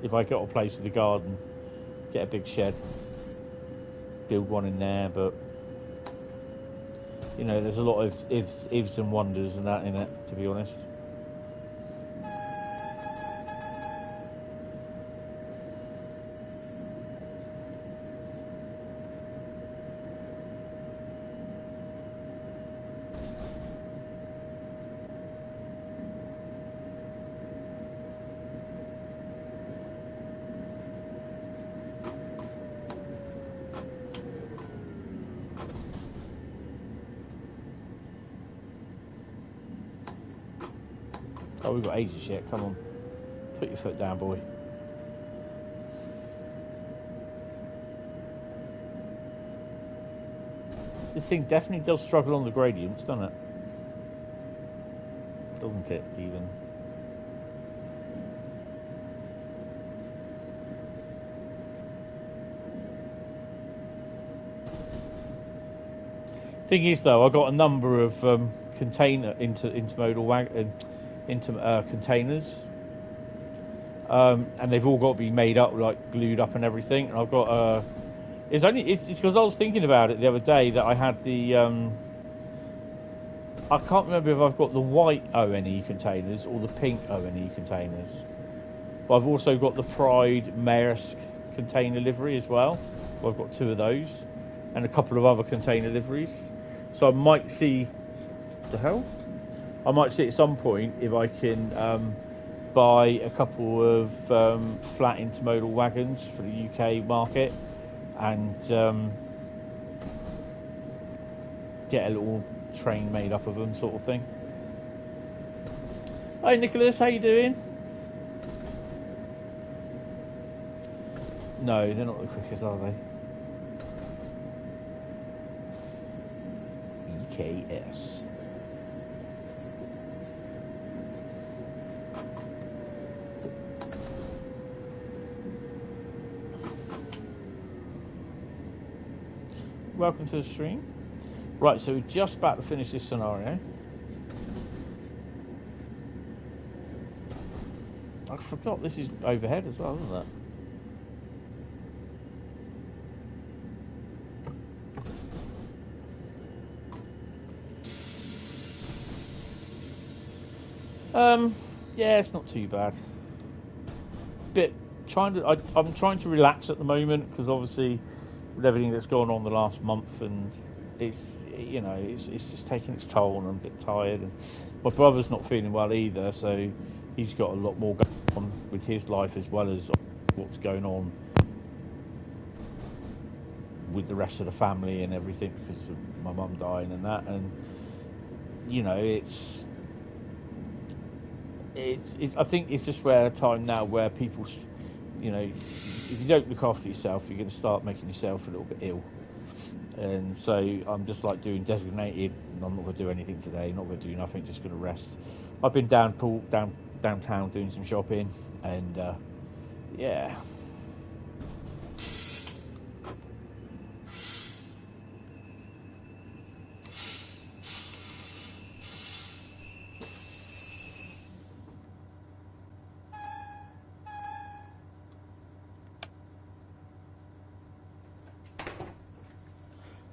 If I got a place with a garden, get a big shed, build one in there, but there's a lot of ifs and wonders and that in it, to be honest. Oh, we've got ages yet. Come on. Put your foot down, boy. This thing definitely does struggle on the gradients, doesn't it? Doesn't it, even? Thing is, though, I got a number of intermodal containers, and they've all got to be made up, like glued up and everything. And I've got it's because I was thinking about it the other day that I had the I can't remember if I've got the white ONE containers or the pink ONE containers, but I've also got the Pride Maersk container livery as well. I've got 2 of those and a couple of other container liveries. So I might see I might see at some point if I can buy a couple of flat intermodal wagons for the UK market and get a little train made up of them, sort of thing. Hi Nicholas, how you doing? No, they're not the quickest, are they? EKS. Welcome to the stream. Right, so we're just about to finish this scenario. I forgot this is overhead as well, isn't it? Yeah, it's not too bad. I'm trying to relax at the moment because obviously with everything that's gone on the last month, and it's just taking its toll, and I'm a bit tired. And my brother's not feeling well either, so he's got a lot more going on with his life as well as what's going on with the rest of the family and everything because of my mum dying and that. And I think it's just a time now where people, if you don't look after yourself, you're going to start making yourself a little bit ill. And so I'm just like doing designated, and I'm not going to do anything today, not going to do nothing, just going to rest. I've been downtown doing some shopping, and yeah.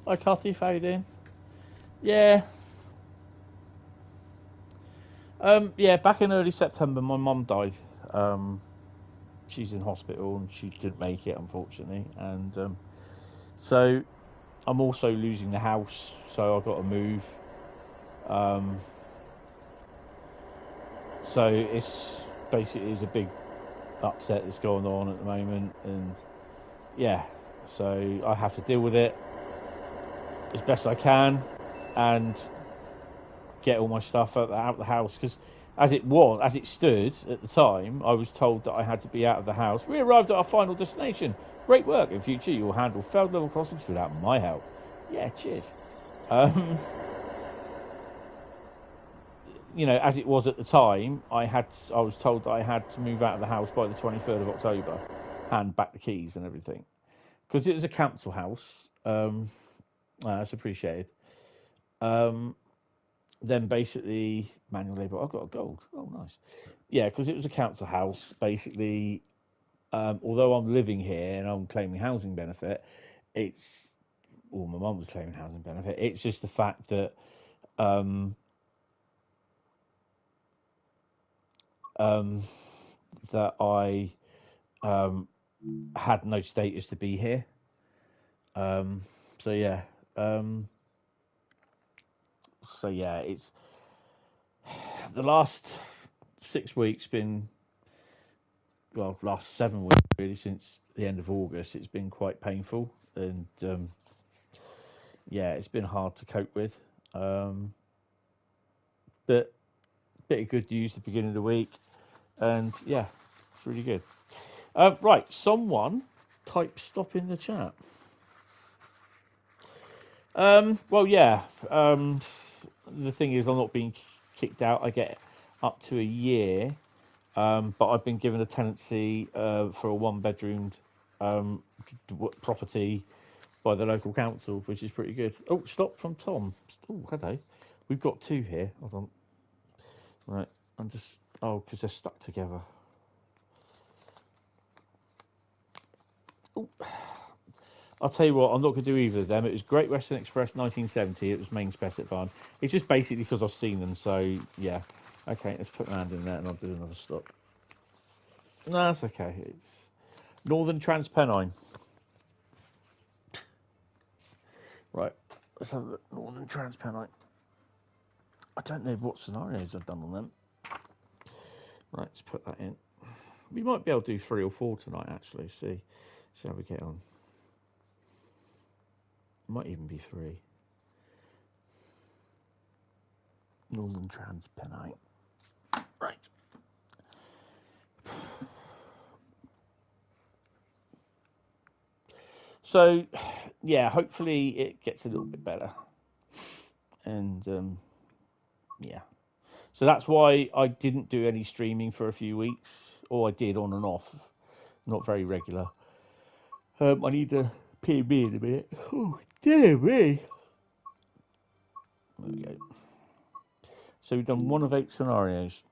Hi, Kathy. How you doing? Yeah. Yeah, back in early September, my mum died. She's in hospital and she didn't make it, unfortunately. And so I'm also losing the house, so I've got to move. So it's basically a big upset that's going on at the moment, and yeah, so I have to deal with it as best I can and get all my stuff out of the house, because as it stood at the time, I was told that I had to be out of the house. We arrived at our final destination. Great work. In future, you will handle failed level crossings without my help. Yeah, cheers. You know, as it was at the time, I was told that I had to move out of the house by the 23rd of October, hand back the keys and everything, because it was a council house. That's appreciated. Then basically, manual labour. I've got a gold. Oh, nice. Yeah, because it was a council house. Basically, although I'm living here and I'm claiming housing benefit, my mum was claiming housing benefit. It's just the fact that that I had no status to be here. So yeah. It's the last 6 weeks last 7 weeks really, since the end of August. It's been quite painful, and it's been hard to cope with. But bit of good news at the beginning of the week, and yeah, it's really good. Right, someone type stop in the chat. The thing is, I'm not being kicked out. I get up to a year, but I've been given a tenancy for a one-bedroomed property by the local council, which is pretty good. Oh, stop from Tom. Oh, hello. We've got two here. Hold on. Right, because they're stuck together. Oh. I'll tell you what, I'm not going to do either of them. It was Great Western Express 1970. It was main spec at Barn. It's just basically because I've seen them, so yeah. Okay, let's put my hand in there and I'll do another stop. No, that's okay. It's Northern Trans Pennine. Right, let's have a look. Northern Trans Pennine. I don't know what scenarios I've done on them. Right, let's put that in. We might be able to do 3 or 4 tonight, actually. See how we get on. Might even be 3. Northern Trans Pennine. Right. So, yeah, hopefully it gets a little bit better. And, So that's why I didn't do any streaming for a few weeks. Or I did on and off. Not very regular. I need to pay me in a minute. Oh, dear me. There we go. So we've done 1 of 8 scenarios.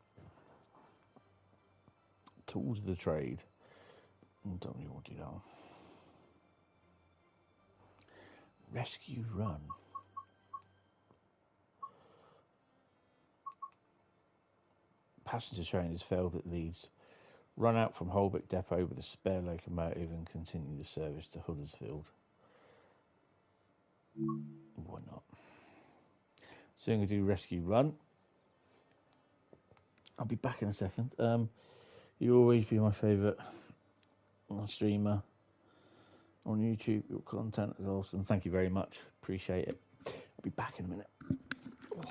Tools of the trade. Don't really want to do that one. Rescue run. Passenger train has failed at Leeds. Run out from Holbeck Depot with a spare locomotive and continue the service to Huddersfield. Why not? So I'm going to do rescue run. I'll be back in a second. You'll always be my favourite streamer on YouTube. Your content is awesome. Thank you very much. Appreciate it. I'll be back in a minute. Oh.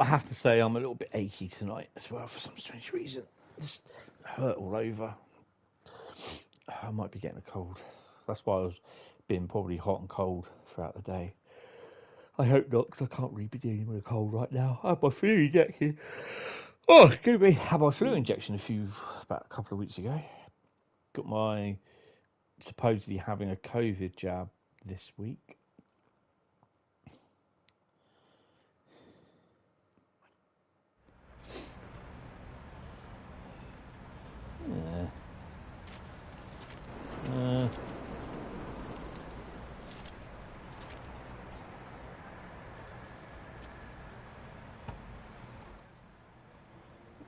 I have to say I'm a little bit achy tonight as well for some strange reason. Just hurt all over. I might be getting a cold. That's why I was being probably hot and cold throughout the day. I hope not, because I can't really be dealing with a cold right now. I had my flu injection. Oh, excuse me. I had my flu injection about a couple of weeks ago. Got my supposedly having a COVID jab this week. Yeah.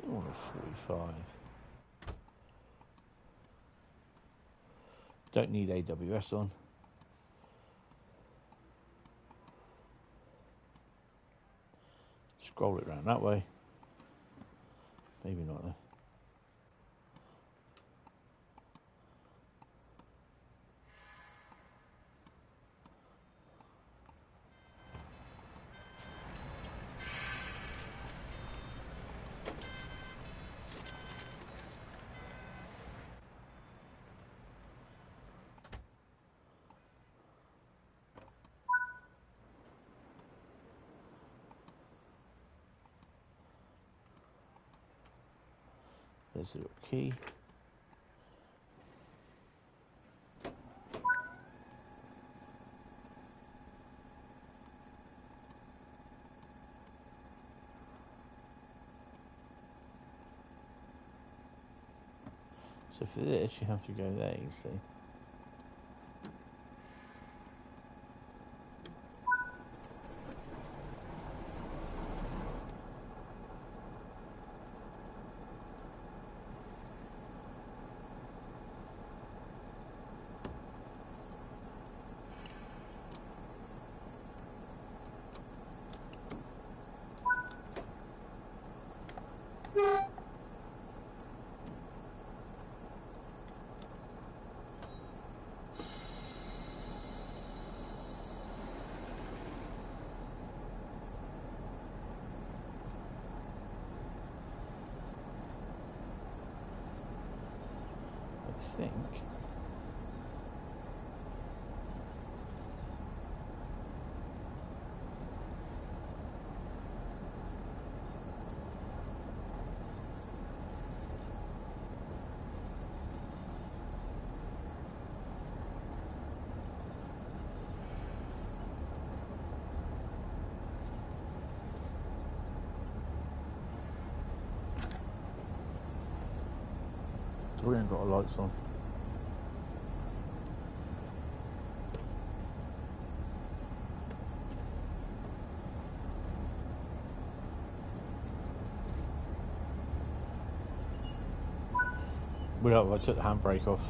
Oh, 45. Don't need AWS on. Scroll it around that way. Maybe not though. There's a little key. So for this, you have to go there, you see. I think. We ain't got our lights on. I took the handbrake off.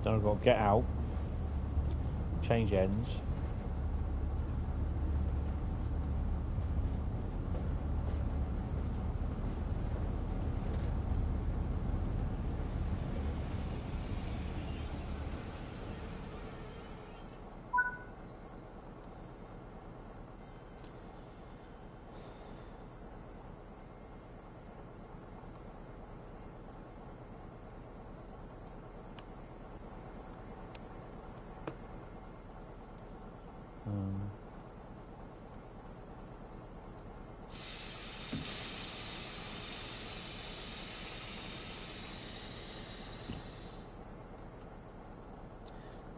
Then I've got to get out, change ends.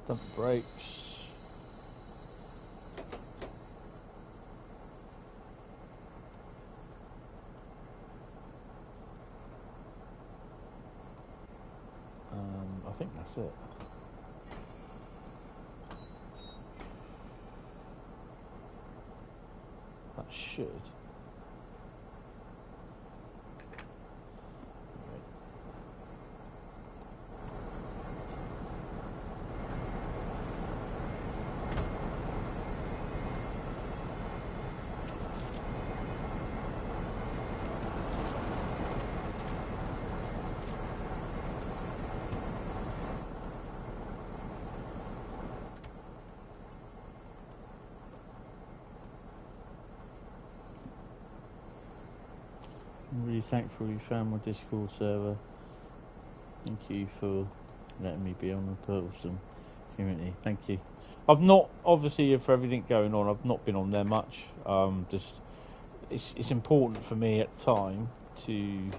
Dump the brakes. I think that's it. That should. I'm really thankful you found my Discord server. Thank you for letting me be on the Purtlesome community. Thank you. I've not, obviously, for everything going on, I've not been on there much. Just it's important for me at the time to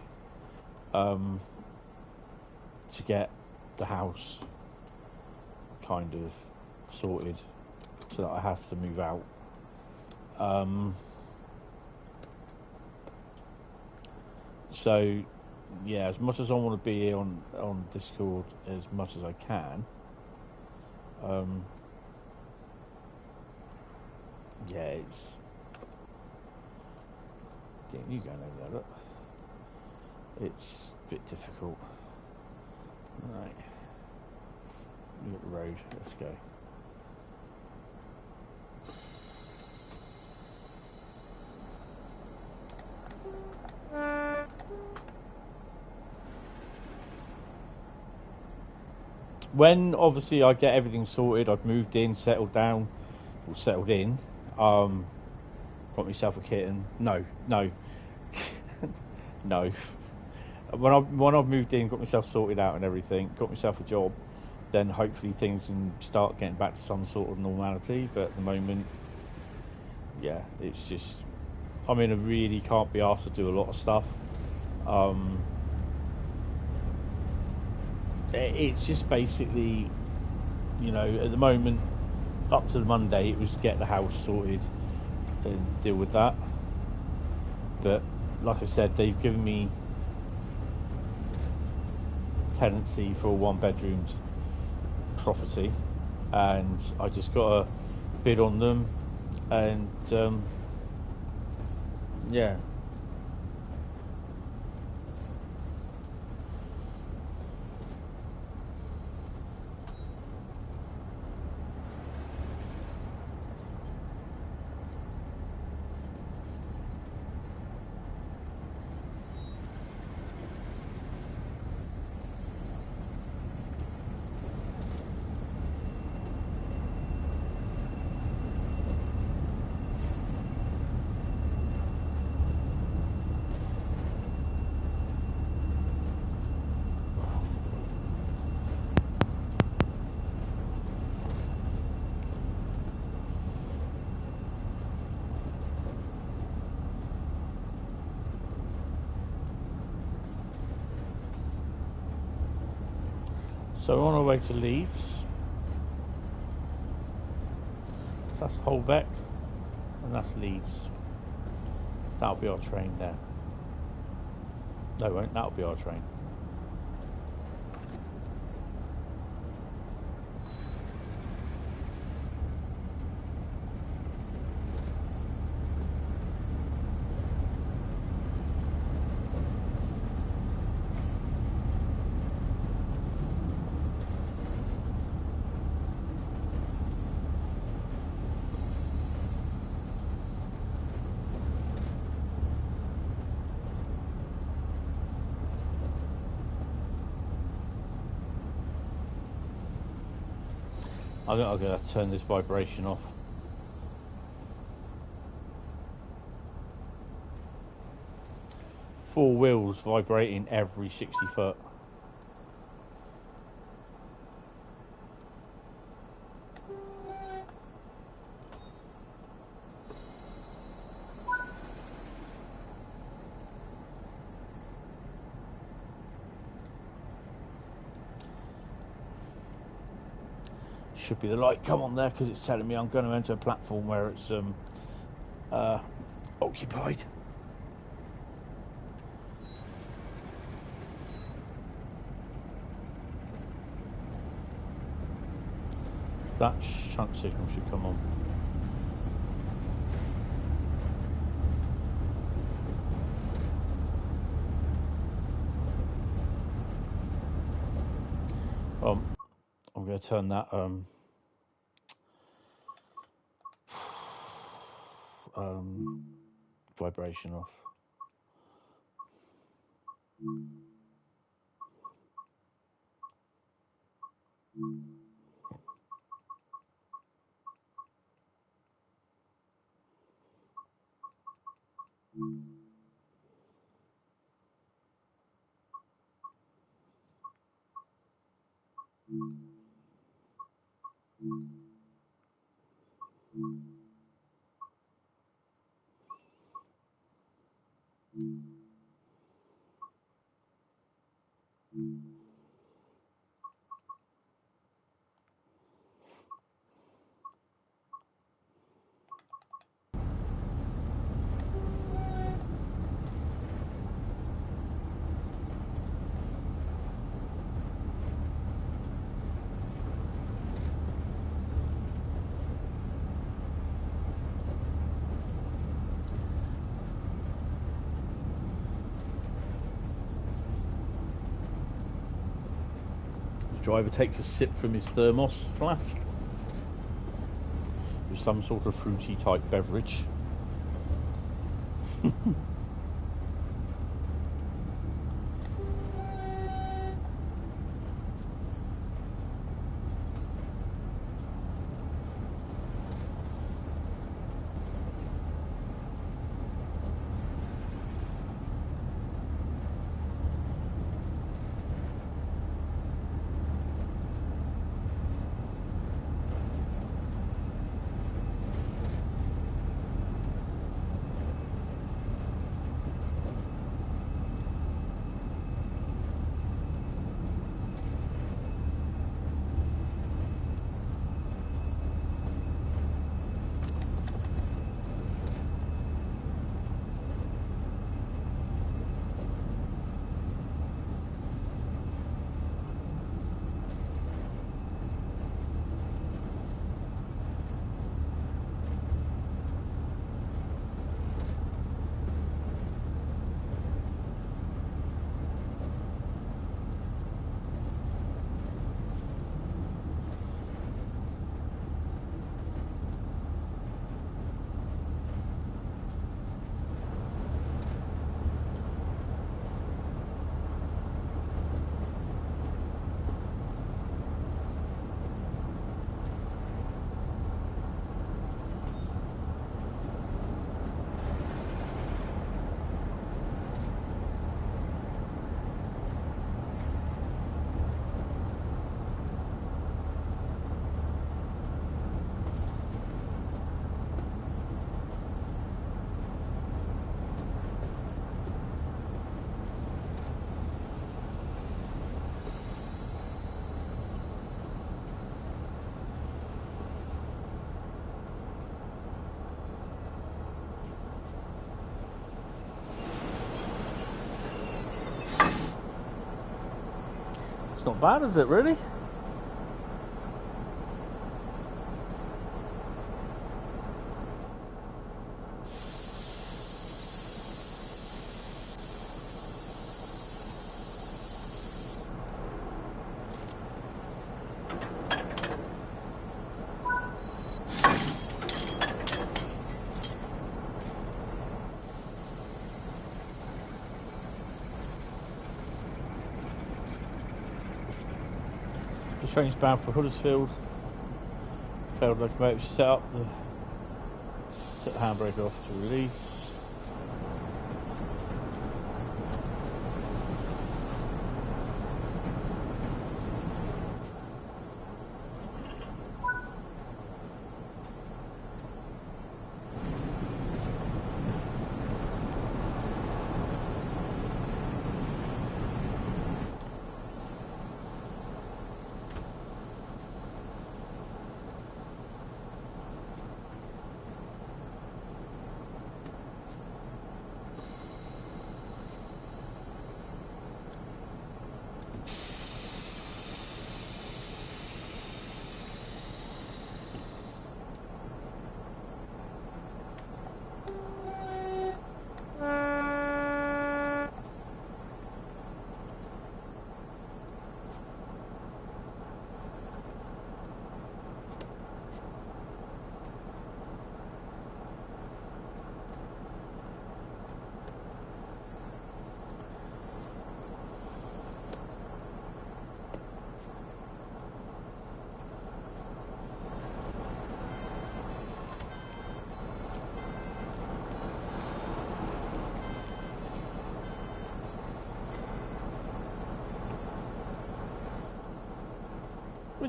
get the house kind of sorted so that I have to move out. So yeah, as much as I want to be here on Discord as much as I can, yeah, it's you going over there, look. It's a bit difficult. Right, look at the road. Let's go. When obviously I get everything sorted, I've moved in, settled down, or settled in, got myself a kitten. No. No. When I've moved in, got myself sorted out and everything, got myself a job, then hopefully things can start getting back to some sort of normality. But at the moment, yeah, it's just, I mean, I really can't be asked to do a lot of stuff. It's just basically, you know, at the moment, up to the Monday, it was get the house sorted and deal with that. But like I said, they've given me tenancy for a one-bedroom property, and I just got to bid on them, and yeah. So on our way to Leeds, that's Holbeck, and that's Leeds. That'll be our train there. No, it won't. That'll be our train. I think I'm going to turn this vibration off. Four wheels vibrating every 60 foot. Should be the light come on there because it's telling me I'm going to enter a platform where it's occupied. That shunt signal should come on. I'm going to turn that vibration off. The driver takes a sip from his thermos flask with some sort of fruity type beverage. It's not bad, is it, really? The train's bound for Huddersfield. Failed locomotive. Set the handbrake off to release.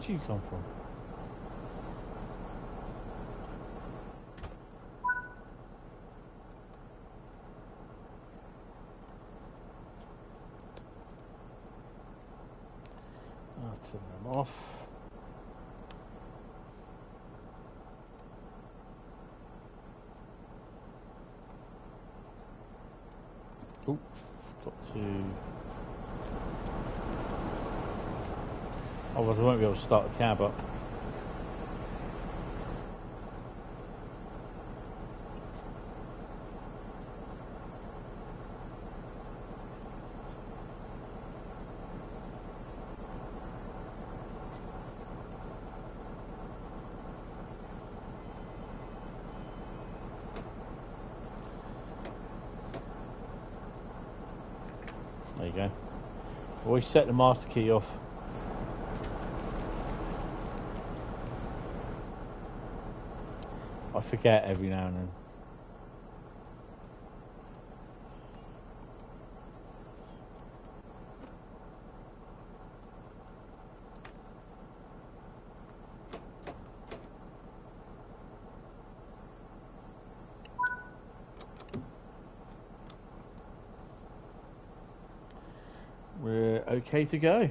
Where'd you come from? I'll turn them off. Oh, forgot to... Otherwise I won't be able to start the cab up. There you go. Always set the master key off. I forget every now and then. We're okay to go.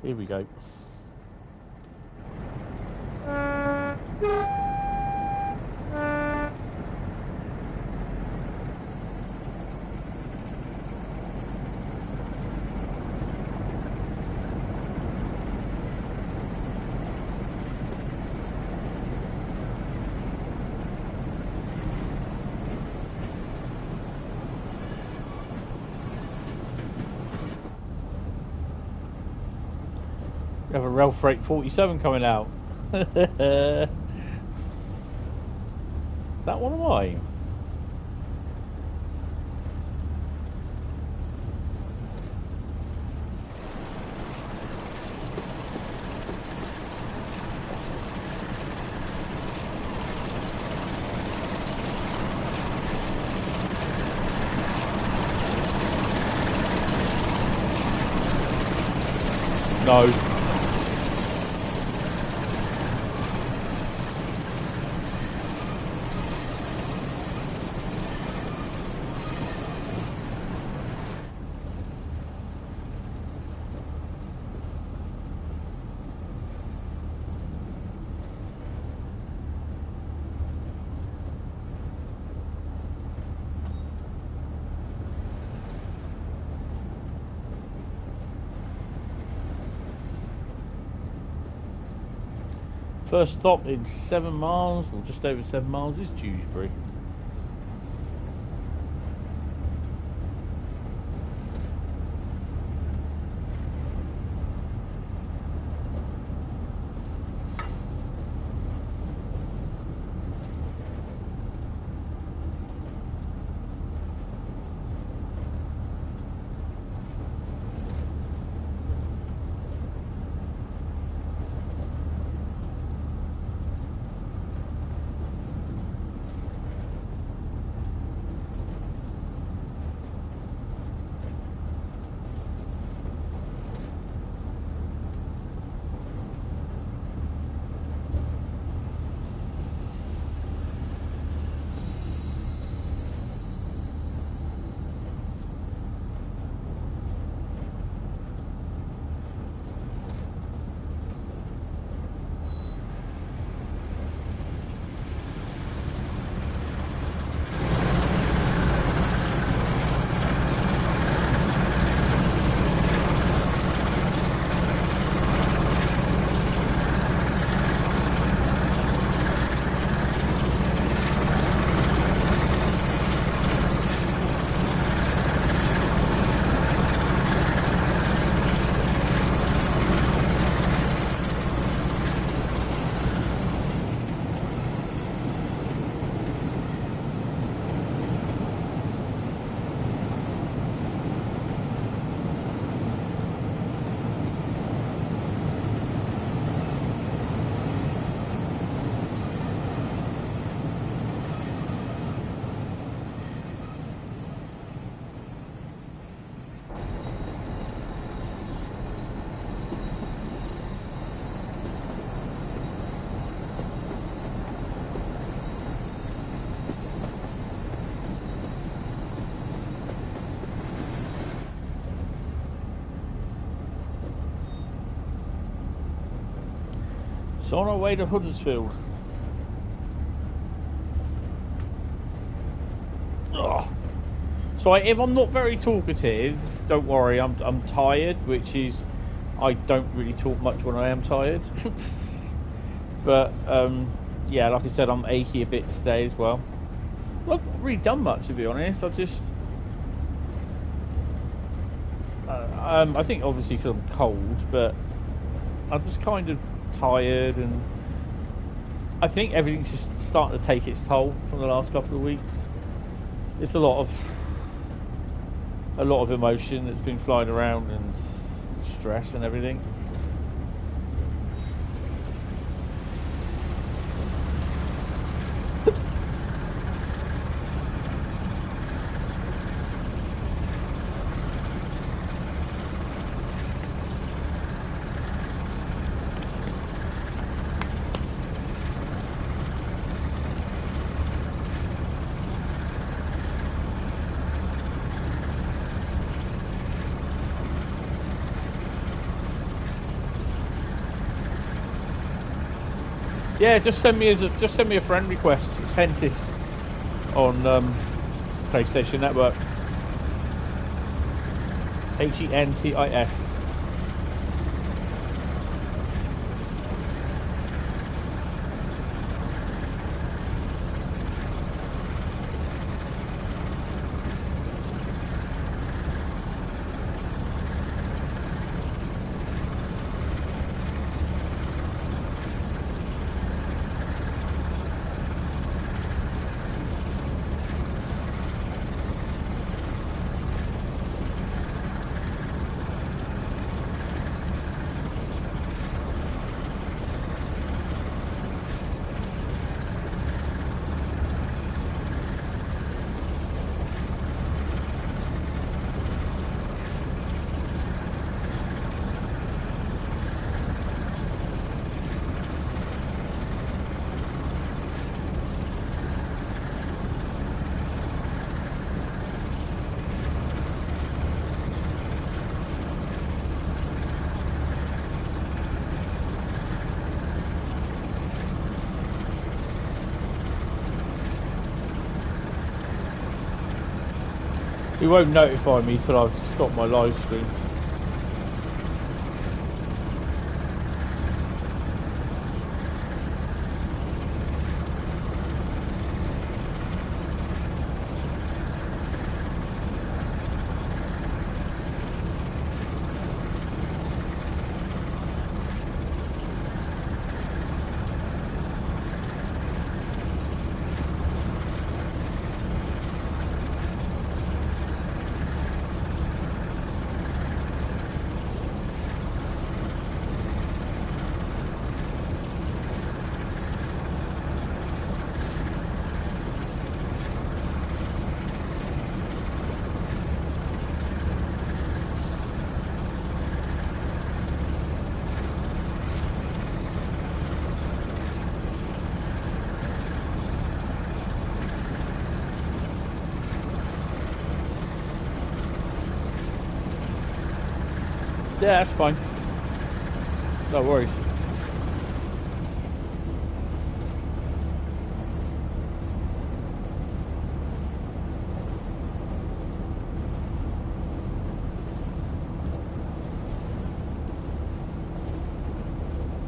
Here we go. We have a Rail Freight 47 coming out. That one of mine? No. First stop in 7 miles, or just over 7 miles, is Dewsbury. So on our way to Huddersfield. Oh. So if I'm not very talkative, don't worry, I'm tired, which is, I don't really talk much when I am tired. But yeah, like I said, I'm achy a bit today as well. I've not really done much, to be honest. I just I think obviously because I'm cold, but I'm just kind of tired, and I think everything's just starting to take its toll from the last couple of weeks. It's a lot of emotion that's been flying around, and stress and everything. Yeah, just send me a friend request. It's Hentis on PlayStation Network. Hentis. He won't notify me till I've stopped my live stream. Yeah, that's fine. No worries.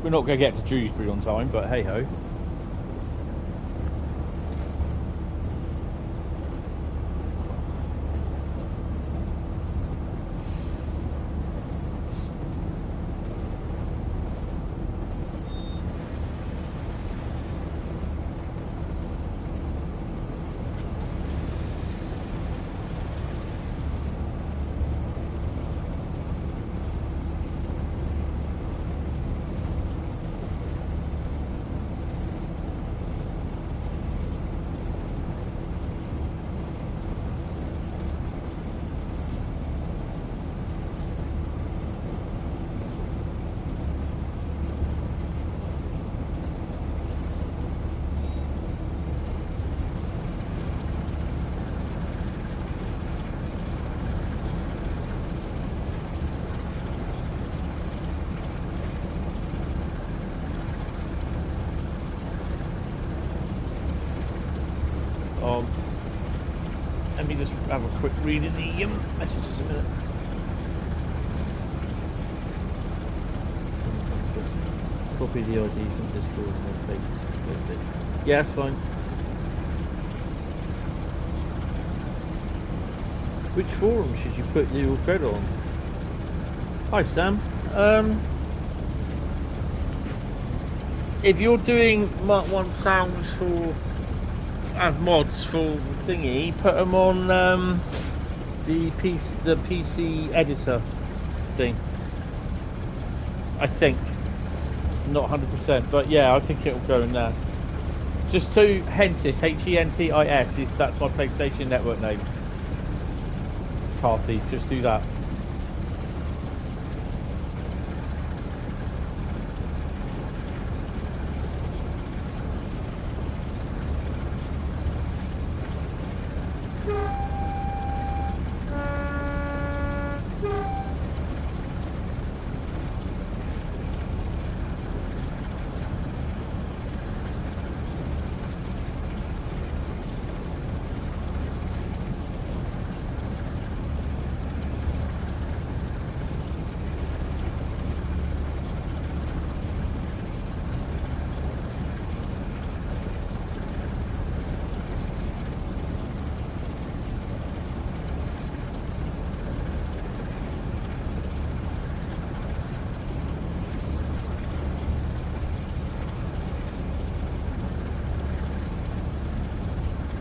We're not going to get to Dewsbury on time, but hey ho. have a quick read in the messages a minute. Copy the ID from Discord and then paste it. Yeah, that's fine. Which forum should you put your thread on? Hi Sam. If you're doing Mark 1 sounds for as mods for the thingy, put them on the PC editor thing. I think. Not 100%, but yeah, I think it'll go in there. Just to Hentis, Hentis, that's my PlayStation Network name. Carthy, just do that.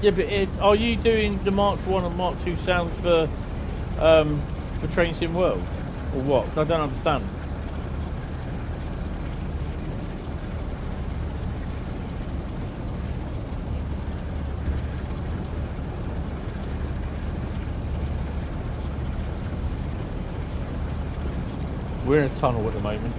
Yeah, but are you doing the Mark 1 and Mark 2 sounds for Train Sim World? Or what? 'Cause I don't understand. We're in a tunnel at the moment.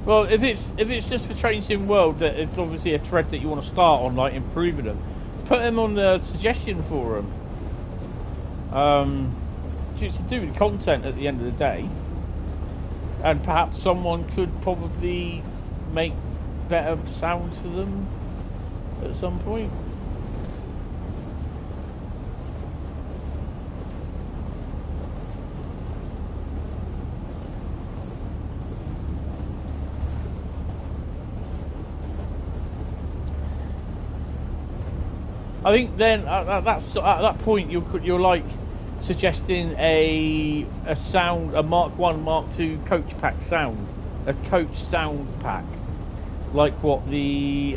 Well, if it's just for Train Sim World, that it's obviously a thread that you want to start on, like improving them. Put them on the suggestion forum. It's to do with content at the end of the day, and perhaps someone could probably make better sounds for them at some point. I think then at that point you're like suggesting a sound, a Mark 1, Mark 2 coach pack sound, a coach sound pack, like what the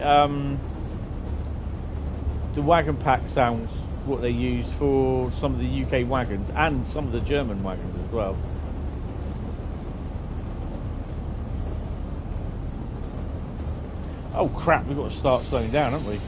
wagon pack sounds, what they use for some of the UK wagons and some of the German wagons as well. Oh crap, we've got to start slowing down, haven't we?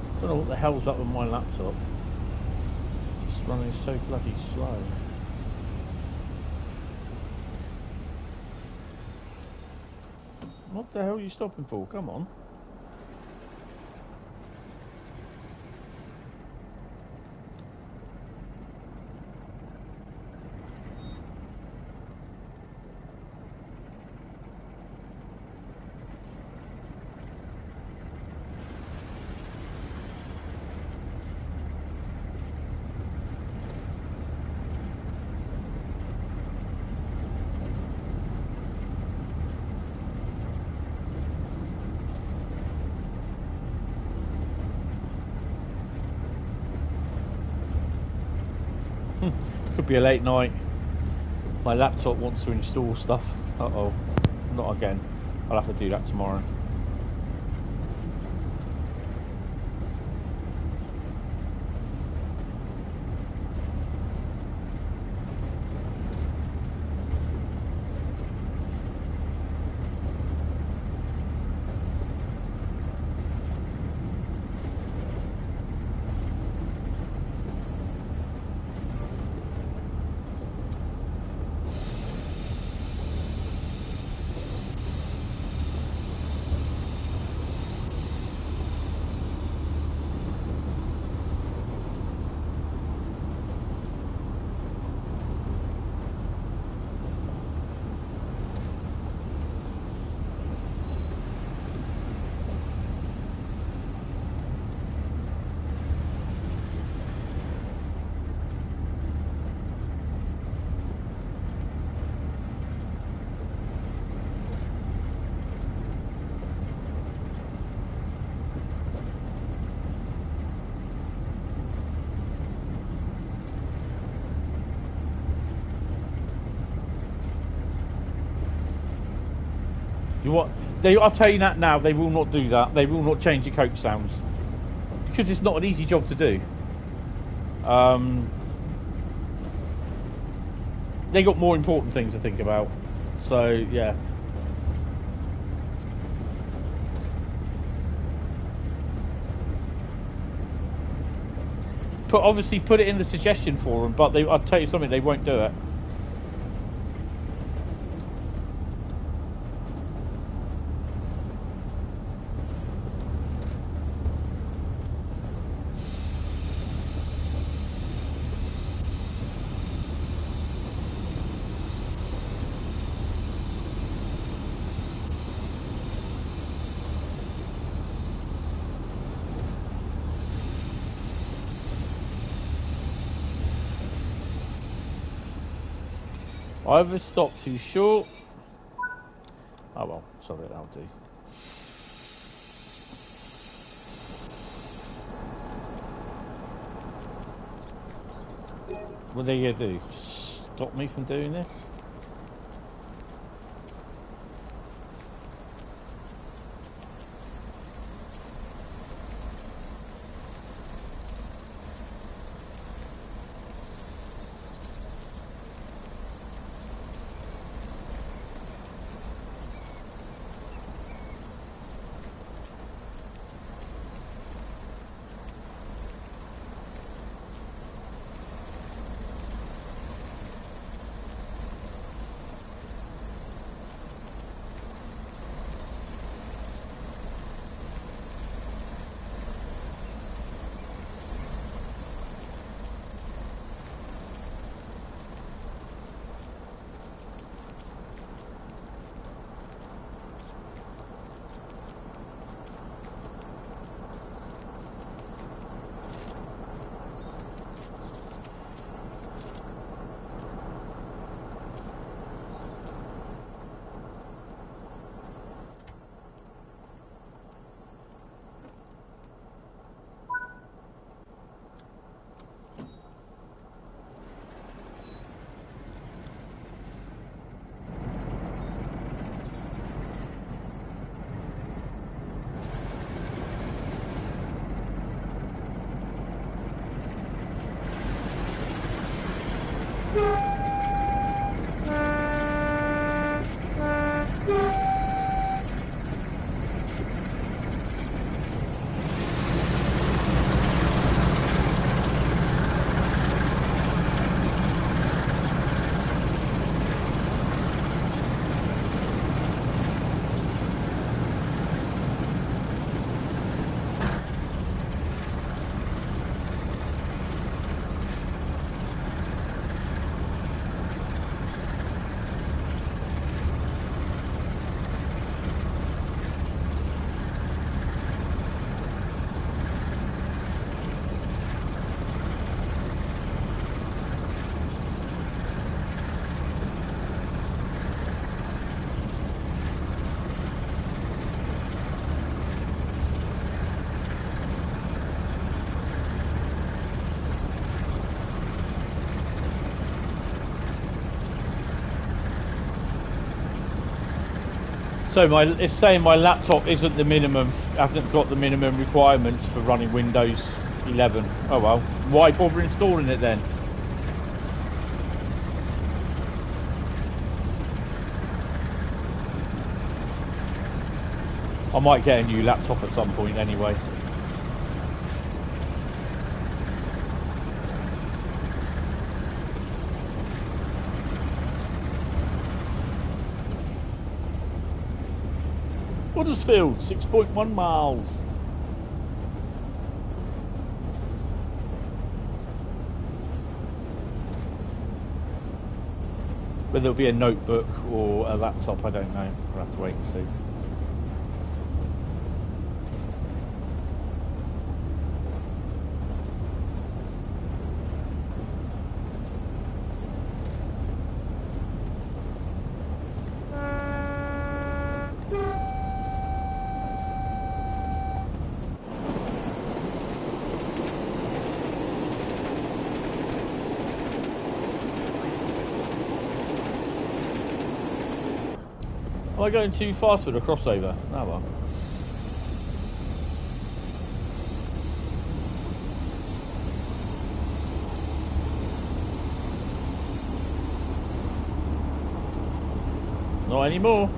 I don't know what the hell's up with my laptop. It's just running so bloody slow. What the hell are you stopping for? Come on. could be a late night. My laptop wants to install stuff. Uh-oh. Not again. I'll have to do that tomorrow. I'll tell you that now, they will not do that. They will not change your coach sounds. Because it's not an easy job to do. They got more important things to think about. So, yeah. Obviously put it in the suggestion forum, but I'll tell you something, they won't do it. Either stop too short. Oh well, sorry, that'll do. What are they gonna do? Stop me from doing this? So it's saying my laptop isn't the minimum, hasn't got the minimum requirements for running Windows 11. Oh well, why bother installing it then? I might get a new laptop at some point anyway. Huddersfield, 6.1 miles. Whether it'll be a notebook or a laptop, I don't know. We'll have to wait and see. Am I going too fast with a crossover? Oh well. Not anymore.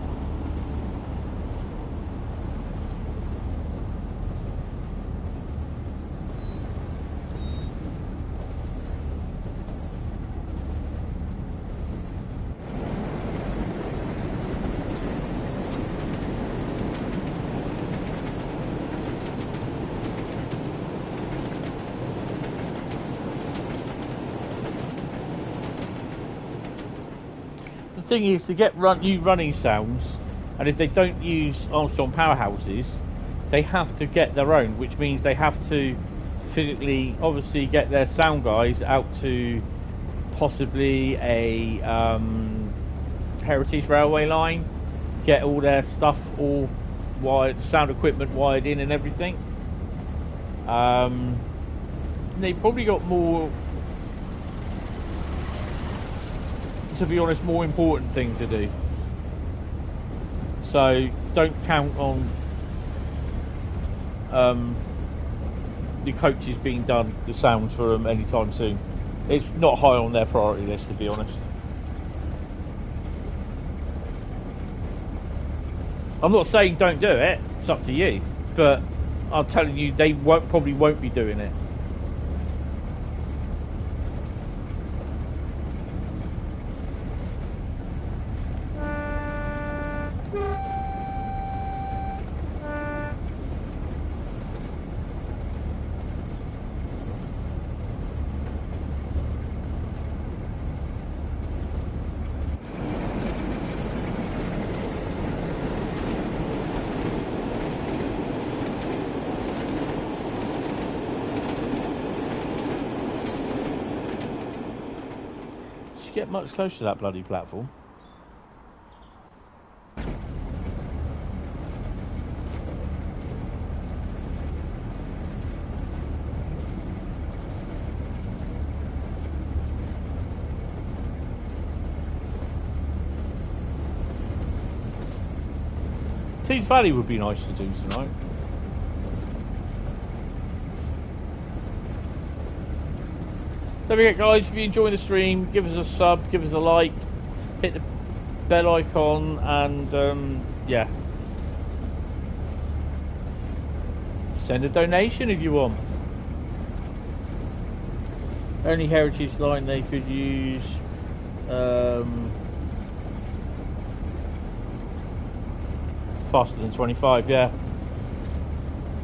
Thing is to get new running sounds, and if they don't use Armstrong powerhouses, they have to get their own, which means they have to physically obviously get their sound guys out to possibly a Heritage railway line, get all their stuff all wired, sound equipment wired in and everything. They probably got more, to be honest, more important things to do. So don't count on the coaches being done, the sounds for them anytime soon. It's not high on their priority list, to be honest. I'm not saying don't do it, it's up to you, but I'm telling you they probably won't be doing it. Get much closer to that bloody platform. Tees Valley would be nice to do tonight. Don't forget, guys, if you enjoy the stream, give us a sub, give us a like, hit the bell icon, and yeah, send a donation if you want. Only Heritage line they could use. Faster than 25, yeah.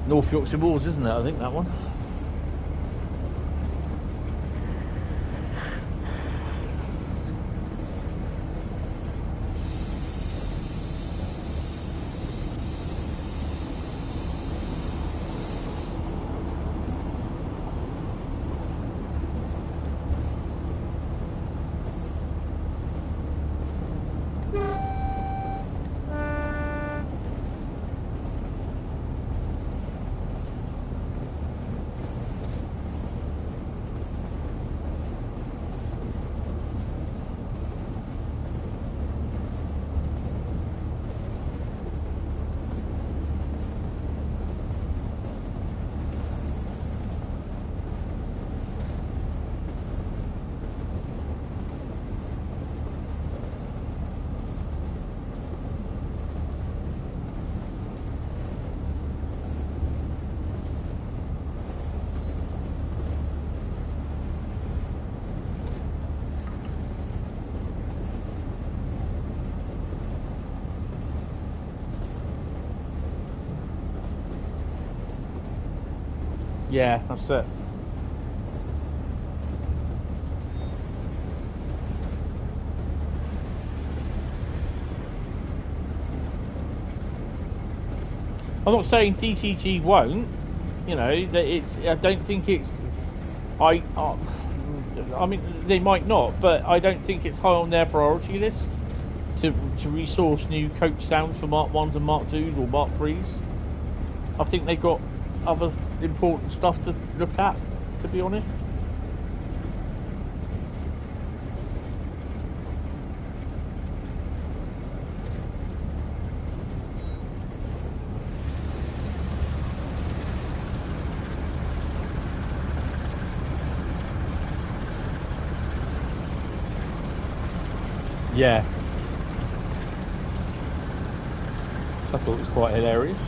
North Yorkshire Moors, isn't it? I think that one. Yeah, that's it. I'm not saying DTG won't. You know, that it's. I don't think it's. I mean, they might not, but I don't think it's high on their priority list to resource new coach sounds for Mark 1s and Mark 2s or Mark 3s. I think they've got other important stuff to look at, to be honest. Yeah. I thought it was quite hilarious.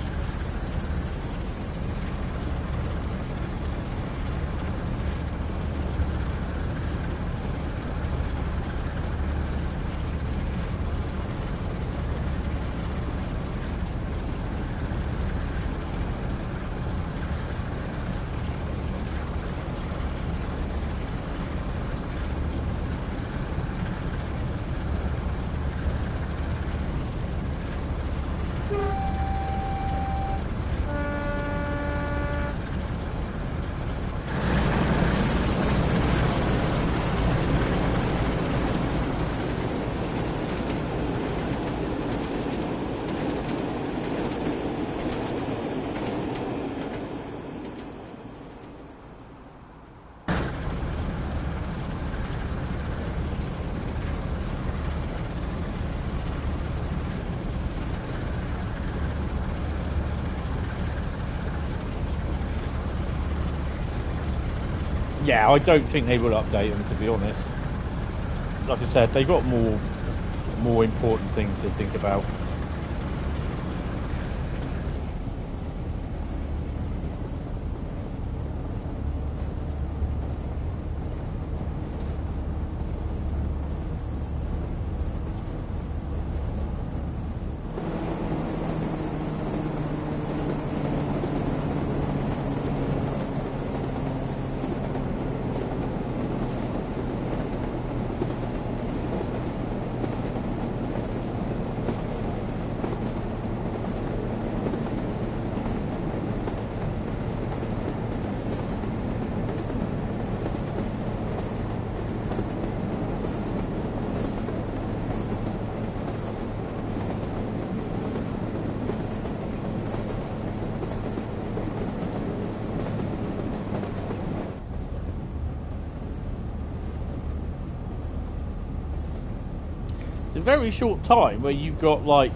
Yeah, I don't think they will update them, to be honest. Like I said, they've got more important things to think about. Very short time where you've got like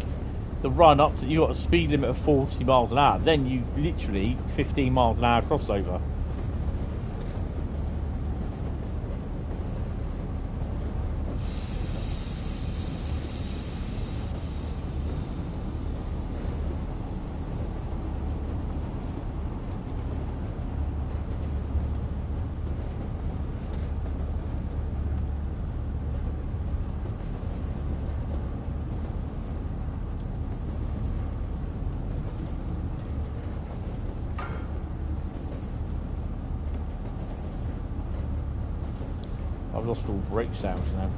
the run up to, you've got a speed limit of 40 miles an hour, then you literally 15 miles an hour crossover. I've lost all brake sounds now.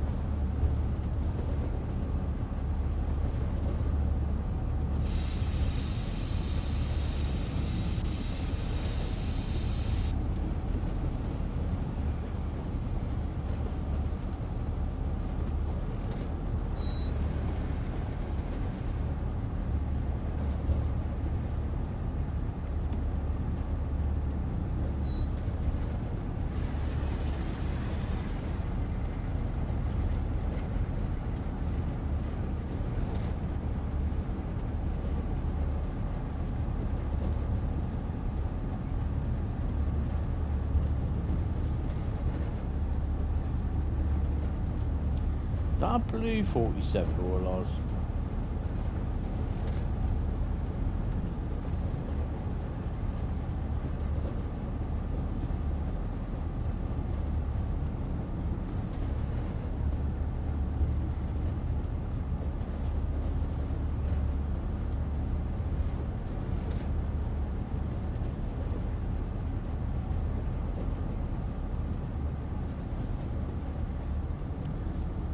That a blue 47 or a large?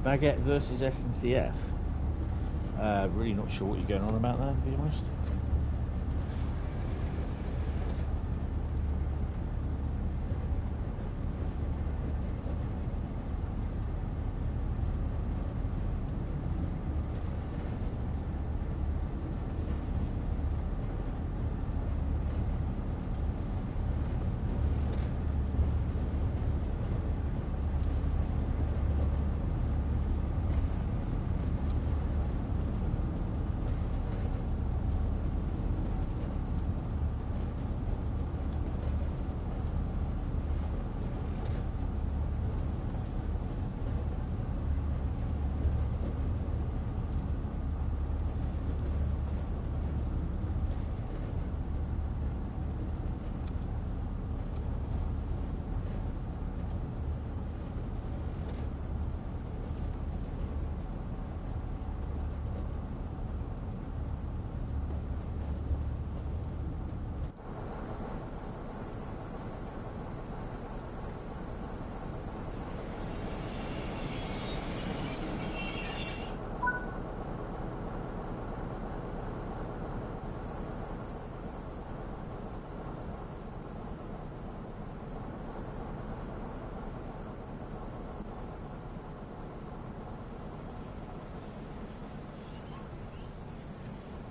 Baguette versus SNCF. Really not sure what you're going on about there, to be honest.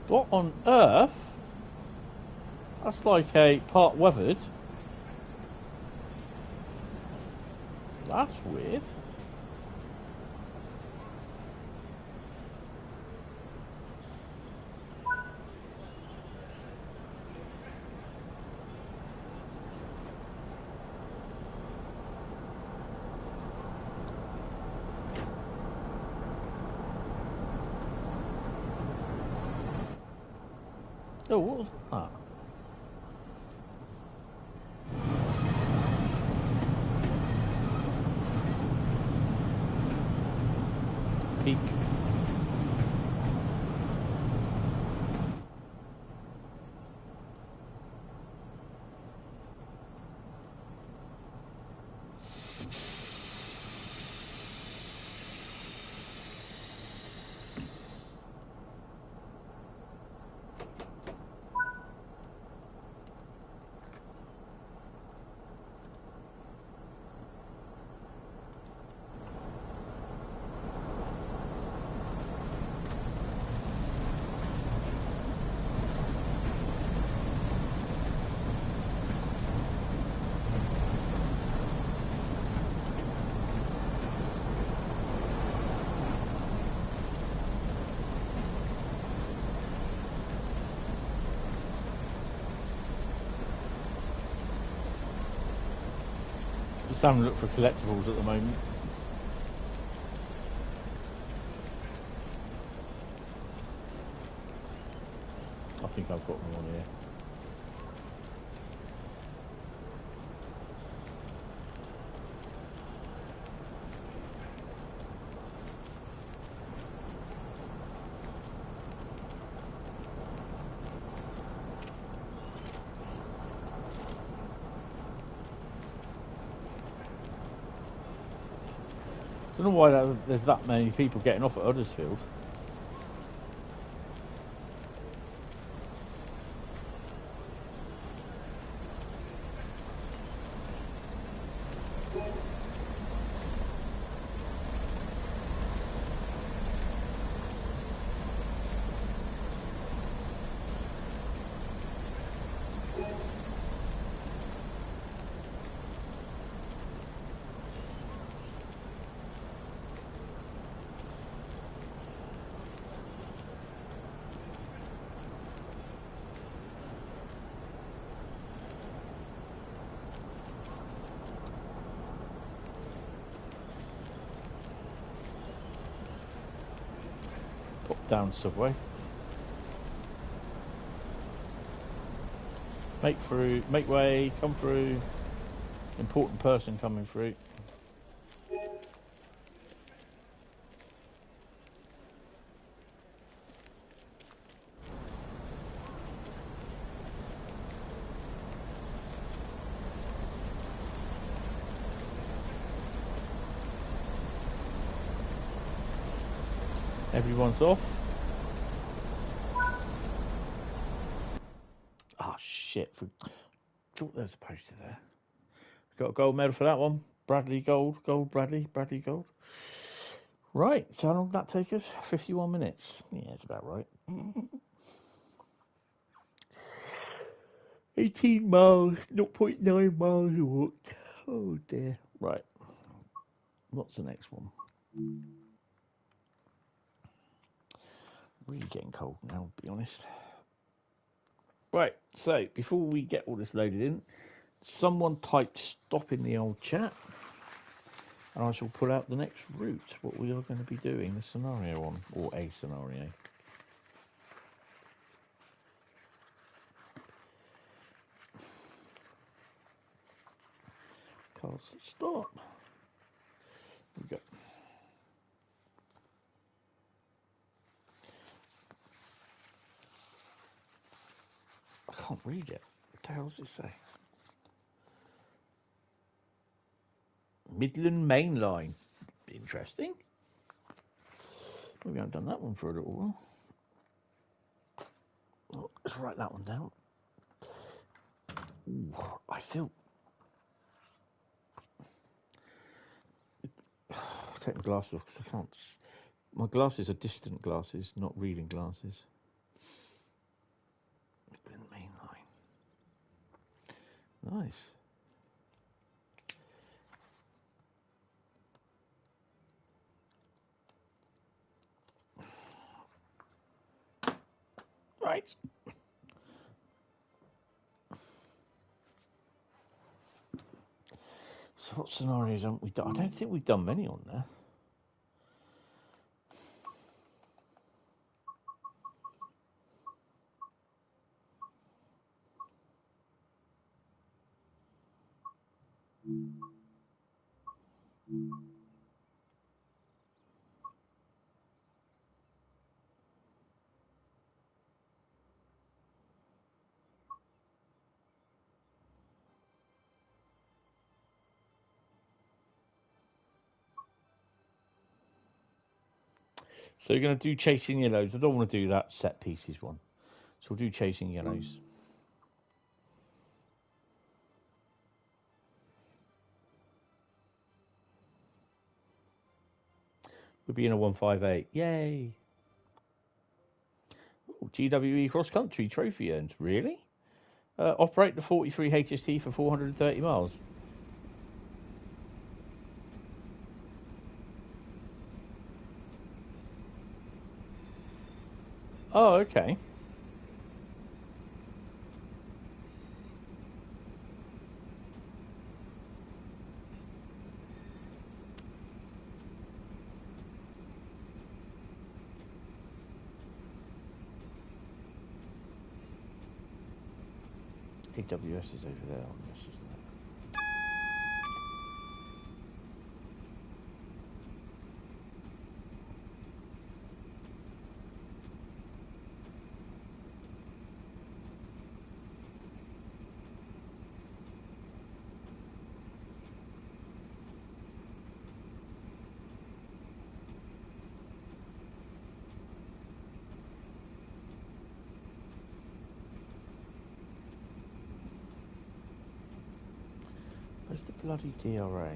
What on earth? That's like a part weathered. That's weird. Oh, what was that? Peak. Just having a look for collectibles at the moment. I think I've got one on here. I don't know why there's that many people getting off at Huddersfield. Down subway. Make way, come through. Important person coming through. Everyone's off. Ah, shit. Thought there was a poster there. Got a gold medal for that one. Bradley Gold. Bradley Gold. Right, so how long did that take us? 51 minutes. Yeah, it's about right. 18 miles, 0.9 miles a walk. Oh dear. Right. What's the next one? Really getting cold now, to be honest. Right, so before we get all this loaded in, someone type stop in the old chat, and I shall pull out the next route, what we are going to be doing, the scenario on, or a scenario. Cars stop. There we go. I can't read it. What the hell does it say? Midland Mainline. Interesting. We haven't done that one for a little while. Oh, let's write that one down. Ooh, I feel... Take my glasses off because I can't... My glasses are distant glasses, not reading glasses. Midland Mainline. Nice. Right. So what scenarios haven't we done? I don't think we've done many on there. So you're going to do Chasing Yellows. I don't want to do that set pieces one. So we'll do Chasing Yellows. We'll be in a 158. Yay! Ooh, GWE Cross Country Trophy earned. Really? Operate the 43 HST for 430 miles. Oh, okay. AWS is over there on this, isn't it? Where's the bloody DRA?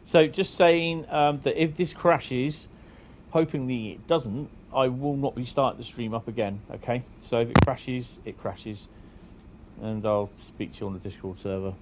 So just saying that if this crashes, hopingly it doesn't, I will not be starting the stream up again, okay? So if it crashes, and I'll speak to you on the Discord server.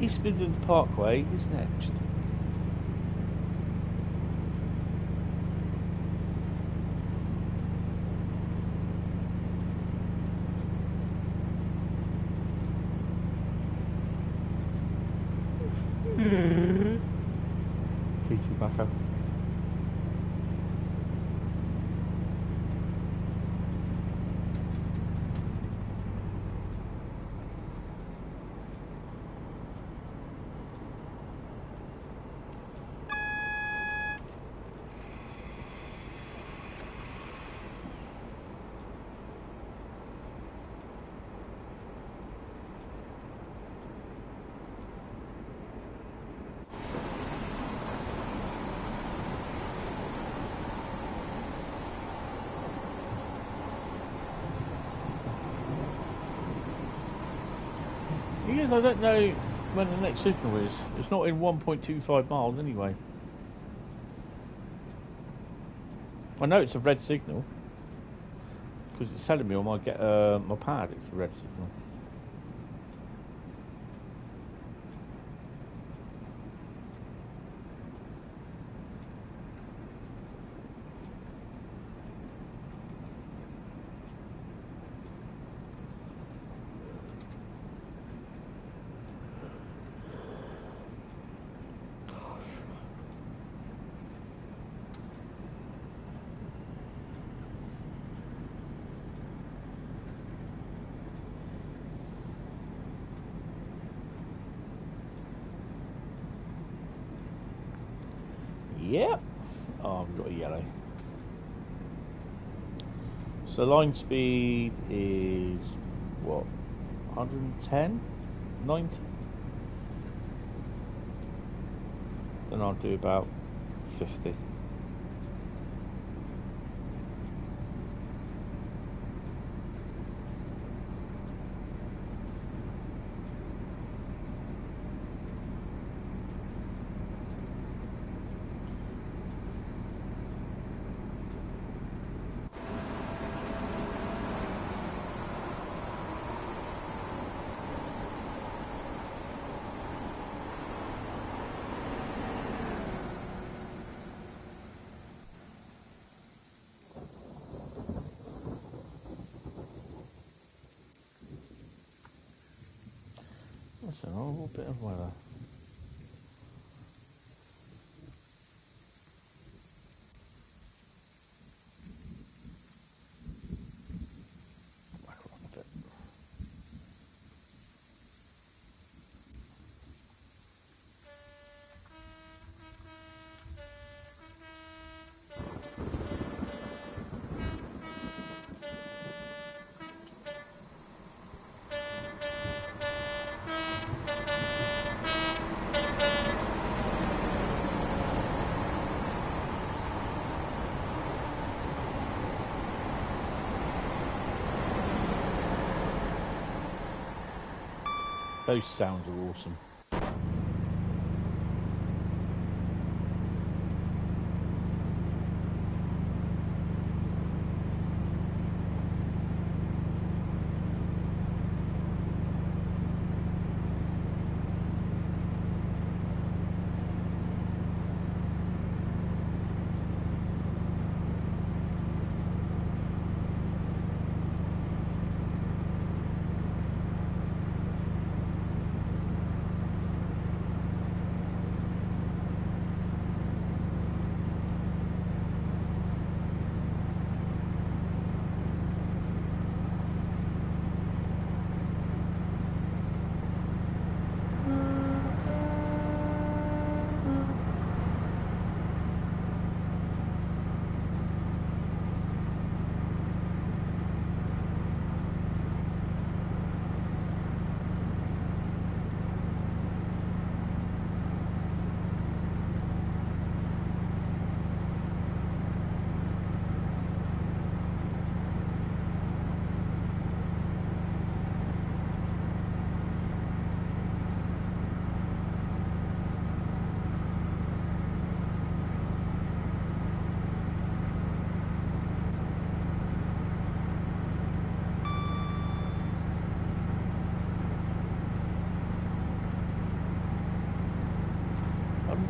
East Midland Parkway is next. Feature back up. Because I don't know when the next signal is. It's not in 1.25 miles anyway. I know it's a red signal because it's telling me on my my pad it's a red signal. Yep. Oh, we've got a yellow. So line speed is what? 110? 90? Then I'll do about 50. That's an horrible bit of weather. Back on a bit. Those sounds are awesome.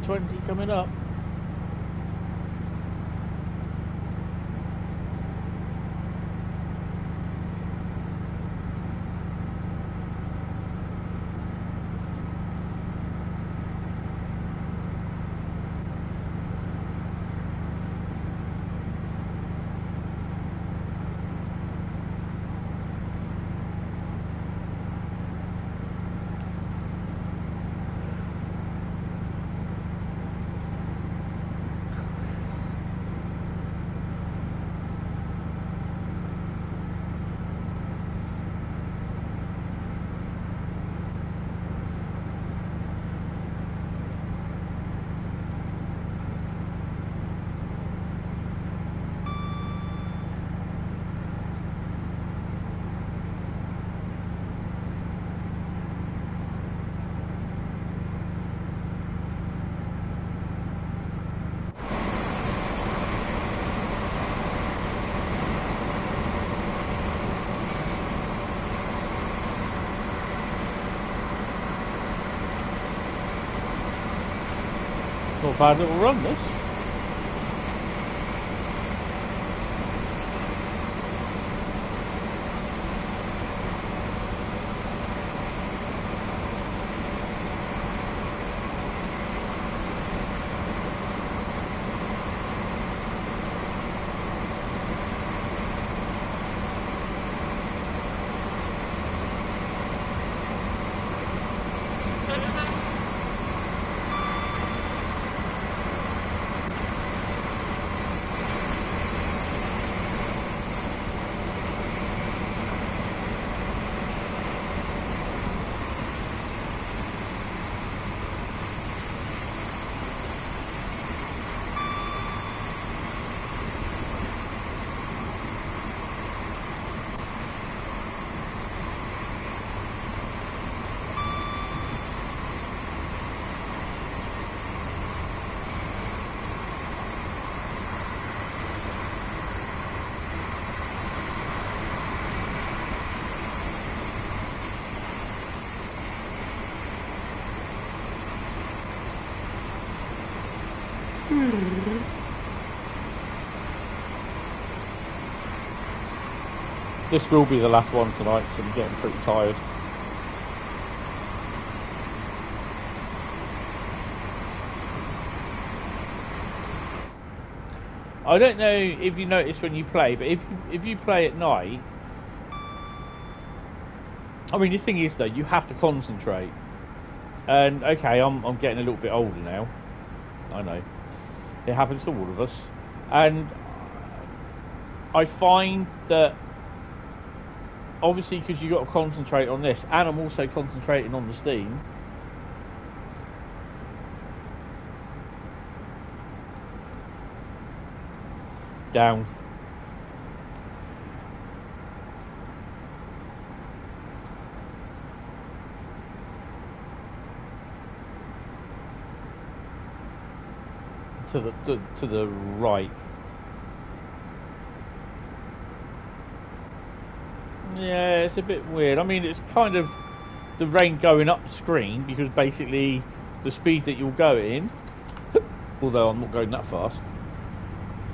20 coming up. Not bad little run, this. This will be the last one tonight, so I'm getting pretty tired. I don't know if you notice when you play, but if you play at night, I mean, the thing is though, you have to concentrate. And okay, I'm getting a little bit older now. I know it happens to all of us, and I find that obviously because you've got to concentrate on this, and I'm also concentrating on the steam. Down. To the right. Yeah, it's a bit weird. I mean, it's kind of the rain going up the screen because basically the speed that you'll go in, although I'm not going that fast,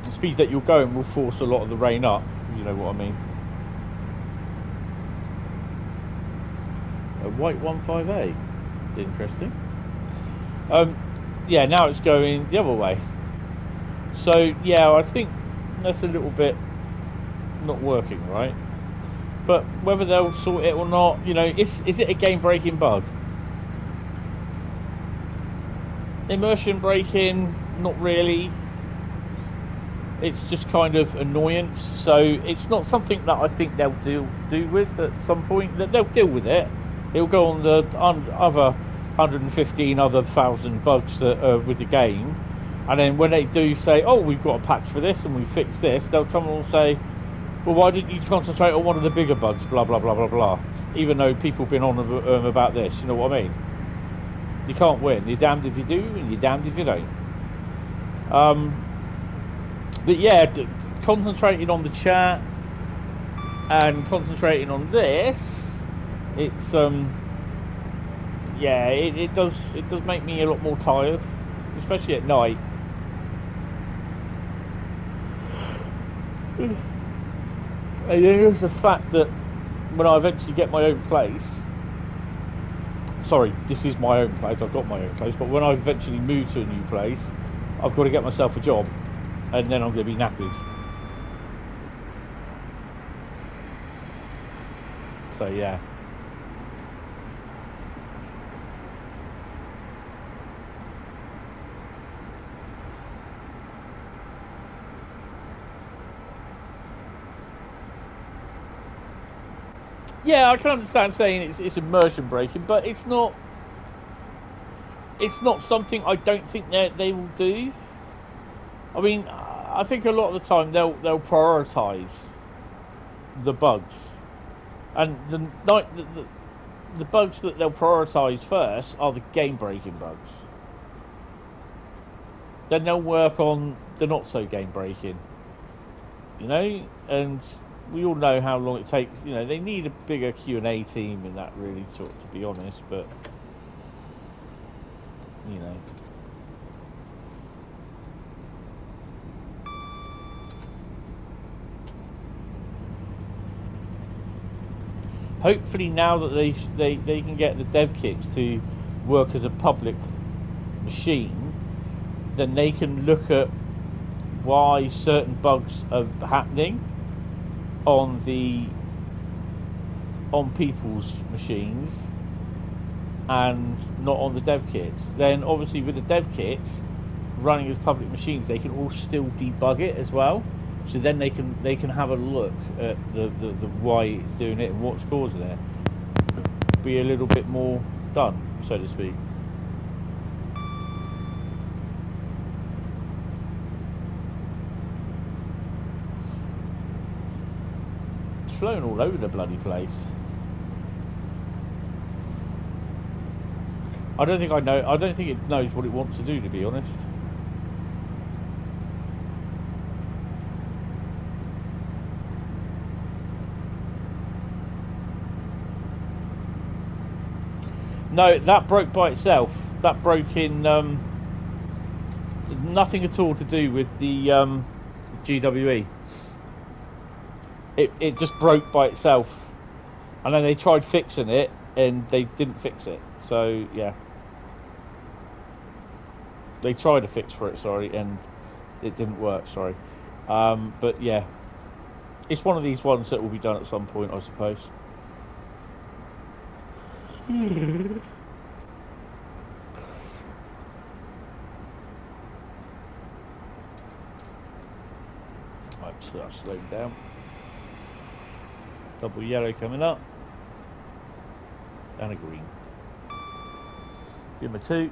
the speed that you're going will force a lot of the rain up, you know what I mean. A white 158, interesting. Yeah, now it's going the other way. So yeah, I think that's a little bit not working right. But whether they'll sort it or not, you know, is it a game-breaking bug? Immersion breaking, not really. It's just kind of annoyance. So it's not something that I think they'll do with at some point. They'll deal with it. It'll go on the other 115 other thousand bugs that are with the game, and then when they do say, "Oh, we've got a patch for this and we fixed this," someone will say, "Well, why didn't you concentrate on one of the bigger bugs?" Blah blah blah blah blah. Even though people have been on about this, you know what I mean? You can't win. You're damned if you do, and you're damned if you don't. But yeah, concentrating on the chat and concentrating on this, it's yeah, it does make me a lot more tired. especially at night. And then there's the fact that when I eventually get my own place, sorry, this is my own place, I've got my own place, but when I eventually move to a new place, I've got to get myself a job, and then I'm going to be knackered. So yeah. Yeah, I can understand saying it's immersion breaking, but it's not something I don't think they will do. I mean, I think a lot of the time they'll prioritise the bugs, and the bugs that they'll prioritise first are the game breaking bugs. Then they'll work on the not so game breaking, you know, and we all know how long it takes. You know, they need a bigger Q&A team in that, really, to be honest. But you know, hopefully now that they can get the dev kits to work as a public machine, then they can look at why certain bugs are happening on people's machines and not on the dev kits. Then obviously with the dev kits running as public machines, they can all still debug it as well, so then they can have a look at the why it's doing it and what's causing it. Be a little bit more done, so to speak. Flown all over the bloody place. I don't think it knows what it wants to do, to be honest. No, that broke by itself. That broke in nothing at all to do with the GWE. It just broke by itself, and then they tried fixing it and they didn't fix it. So yeah, they tried a fix for it, sorry, and it didn't work, sorry. But yeah, it's one of these ones that will be done at some point, I suppose. Right, so I'll slow down. Double yellow coming up, and a green. Give him a 2.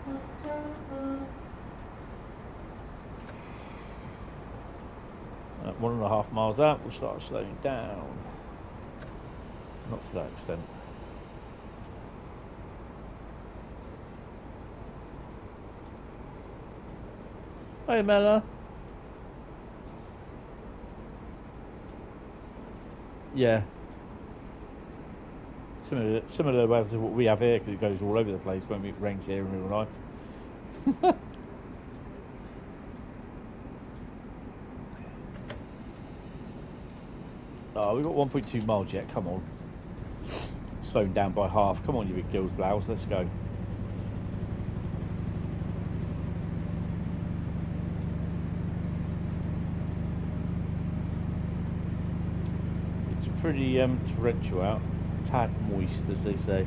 At 1.5 miles out, we'll start slowing down. Not to that extent. Hey, Mella. Yeah. Similar waves to what we have here, because it goes all over the place when it rains here in real life. Oh, we've got 1.2 miles yet, come on. Slowing down by half. Come on, you big gills blouse, let's go. It's pretty torrential out. Tad moist, as they say.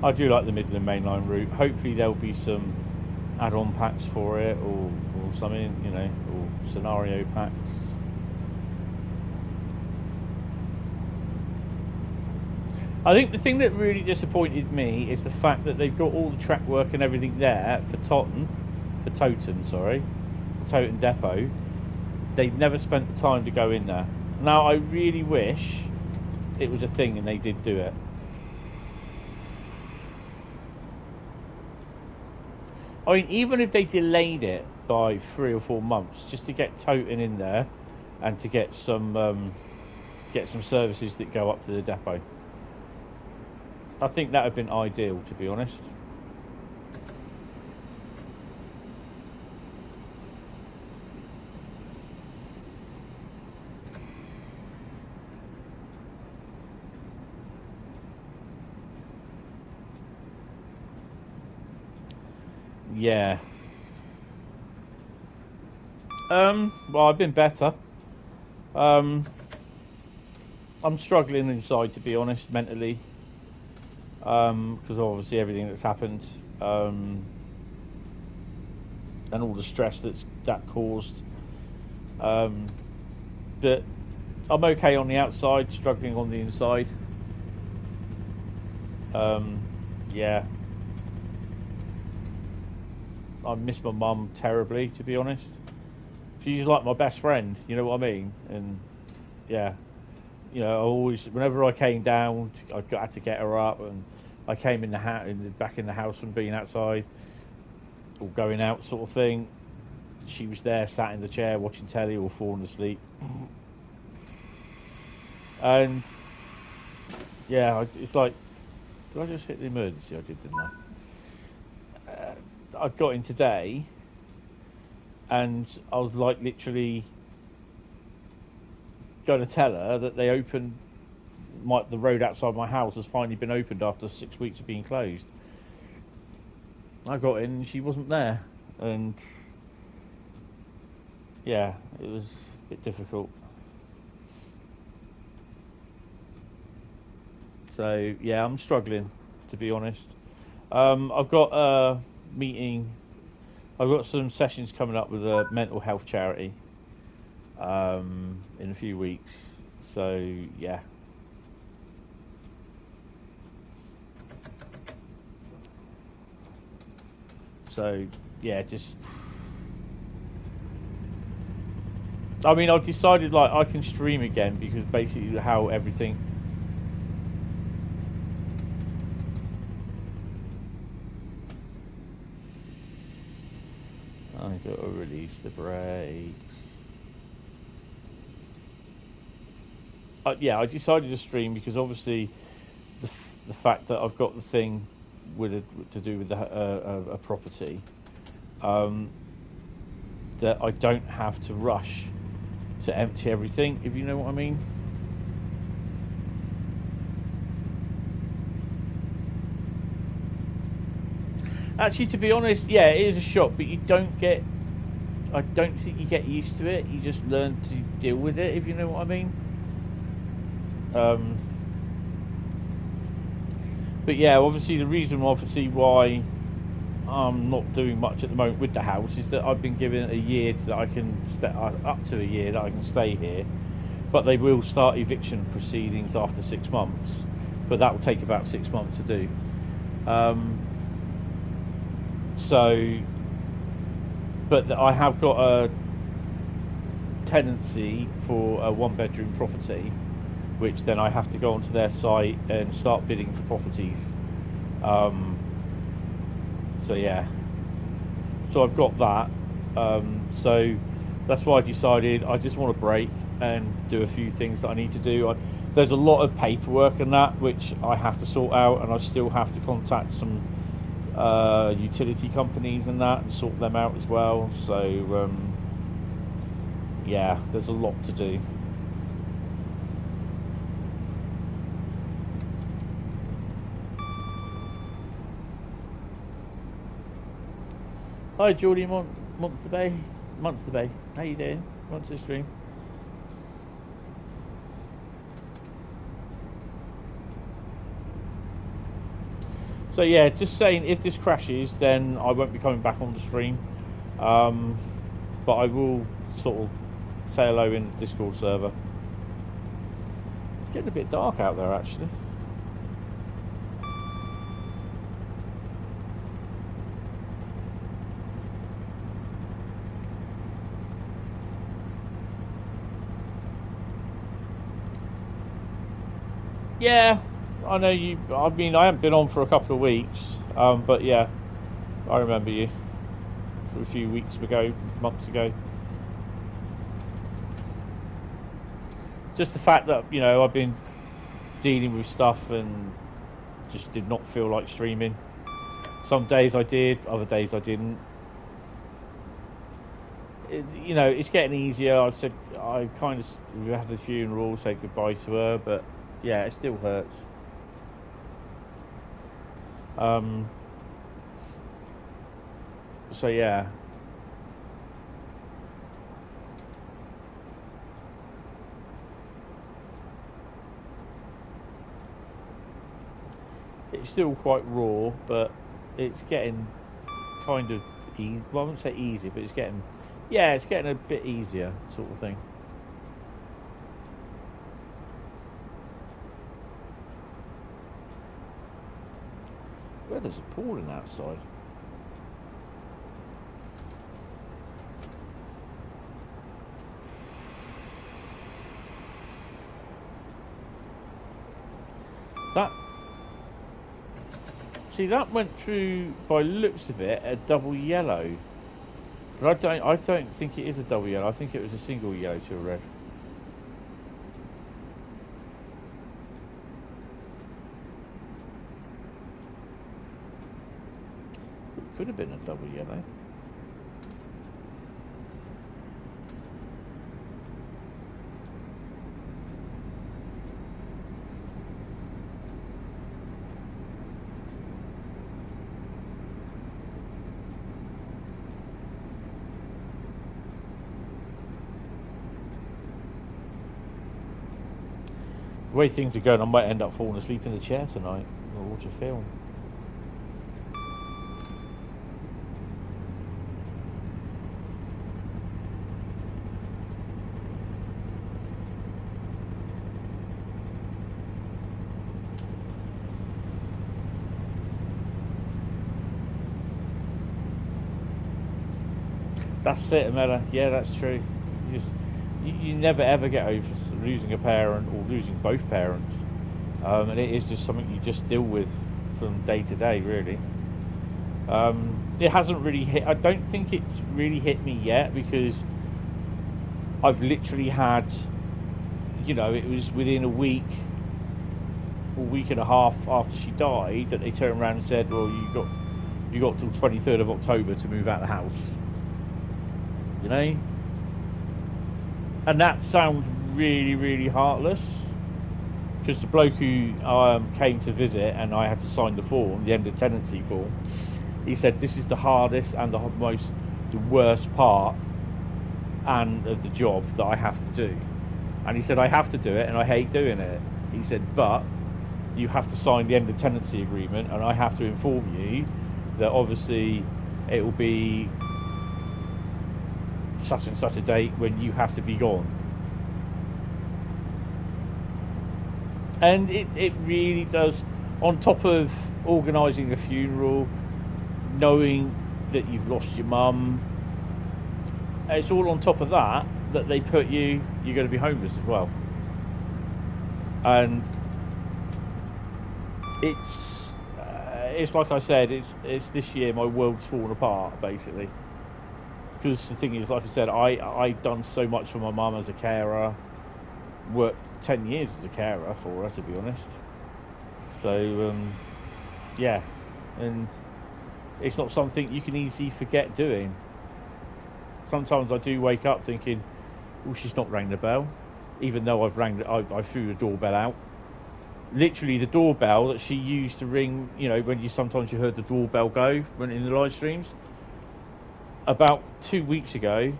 I do like the Midland Mainline route. Hopefully there'll be some add-on packs for it, or something, you know, or scenario packs. I think the thing that really disappointed me is the fact that they've got all the track work and everything there for Totten Depot. They've never spent the time to go in there. Now I really wish it was a thing and they did do it. I mean, even if they delayed it by 3 or 4 months just to get Totten in there and to get some get some services that go up to the depot. I think that would have been ideal, to be honest. Yeah. Well, I've been better. I'm struggling inside, to be honest, mentally. Because obviously everything that's happened, and all the stress that caused. But I'm okay on the outside, struggling on the inside. Yeah. I miss my mum terribly, to be honest. She's like my best friend, you know what I mean? And yeah, you know, I always, whenever I came down, I had to get her up, and I came in back in the house from being outside or going out, sort of thing. She was there, sat in the chair, watching telly or falling asleep. And yeah, it's like, did I just hit the emergency? I did, didn't I? I got in today, and I was like literally going to tell her that they opened the road outside my house has finally been opened after 6 weeks of being closed. I got in and she wasn't there, and yeah, it was a bit difficult. So yeah, I'm struggling, to be honest. I've got a meeting. I've got some sessions coming up with a mental health charity in a few weeks. So yeah. So yeah, just. I mean, I've decided like I can stream again because basically how everything. I got to release the brakes. Yeah, I decided to stream because obviously the fact that I've got the thing to do with a property, that I don't have to rush to empty everything, if you know what I mean. Actually, to be honest, yeah, it is a shock, but I don't think you get used to it. You just learn to deal with it, if you know what I mean. But yeah, obviously the reason why I'm not doing much at the moment with the house is that I've been given a year that I can up to a year that I can stay here, but they will start eviction proceedings after 6 months, but that will take about 6 months to do. So, but I have got a tenancy for a 1-bedroom property, which then I have to go onto their site and start bidding for properties. So yeah, so I've got that. So that's why I decided I just want to break and do a few things that I need to do. There's a lot of paperwork and that which I have to sort out, and I still have to contact some utility companies and that and sort them out as well. So yeah, there's a lot to do. Hi Geordie Monster Bay. How you doing? Monster Stream. So yeah, just saying, if this crashes, then I won't be coming back on the stream. But I will sort of say hello in the Discord server. It's getting a bit dark out there, actually. Yeah, I know you. I mean, I haven't been on for a couple of weeks, but yeah, I remember you a few weeks ago, months ago. just the fact that, you know, I've been dealing with stuff and just did not feel like streaming. Some days I did, other days I didn't. You know, it's getting easier. I kind of, we had the funeral, said goodbye to her, but yeah, it still hurts. So yeah. It's still quite raw, but it's getting kind of easy. Well, I wouldn't say easy, but it's getting, yeah, it's getting a bit easier, sort of thing. Weather's appalling outside. That went through, by looks of it, a double yellow. But I don't think it is a double yellow. I think it was a single yellow to a red. It could have been a double yellow. The way things are going, I might end up falling asleep in the chair tonight or watch a film. That's it, Amela. Yeah, that's true. You never ever get over losing a parent or losing both parents, and it is just something you just deal with from day to day, really. It hasn't really hit, I don't think it's really hit me yet, because I've literally had, you know, it was within a week or week and a half after she died that they turned around and said, well, you got till 23rd of October to move out of the house, you know. And that sounds really, really heartless, because the bloke who came to visit and I had to sign the form, the end of tenancy form, he said this is the hardest and the worst part and of the job that I have to do. And he said I have to do it and I hate doing it. He said, but you have to sign the end of tenancy agreement and I have to inform you that obviously it will be such and such a date when you have to be gone. And it really does, on top of organising a funeral, knowing that you've lost your mum, it's all on top of that they put you're going to be homeless as well. And it's like I said, it's this year my world's fallen apart, basically. Because the thing is, like I said, I've done so much for my mum as a carer, worked 10 years as a carer for her, to be honest. So, yeah, and it's not something you can easily forget doing. Sometimes I do wake up thinking, oh, she's not rang the bell, even though I threw the doorbell out. Literally the doorbell that she used to ring, you know, when sometimes you heard the doorbell go when in the live streams. About 2 weeks ago,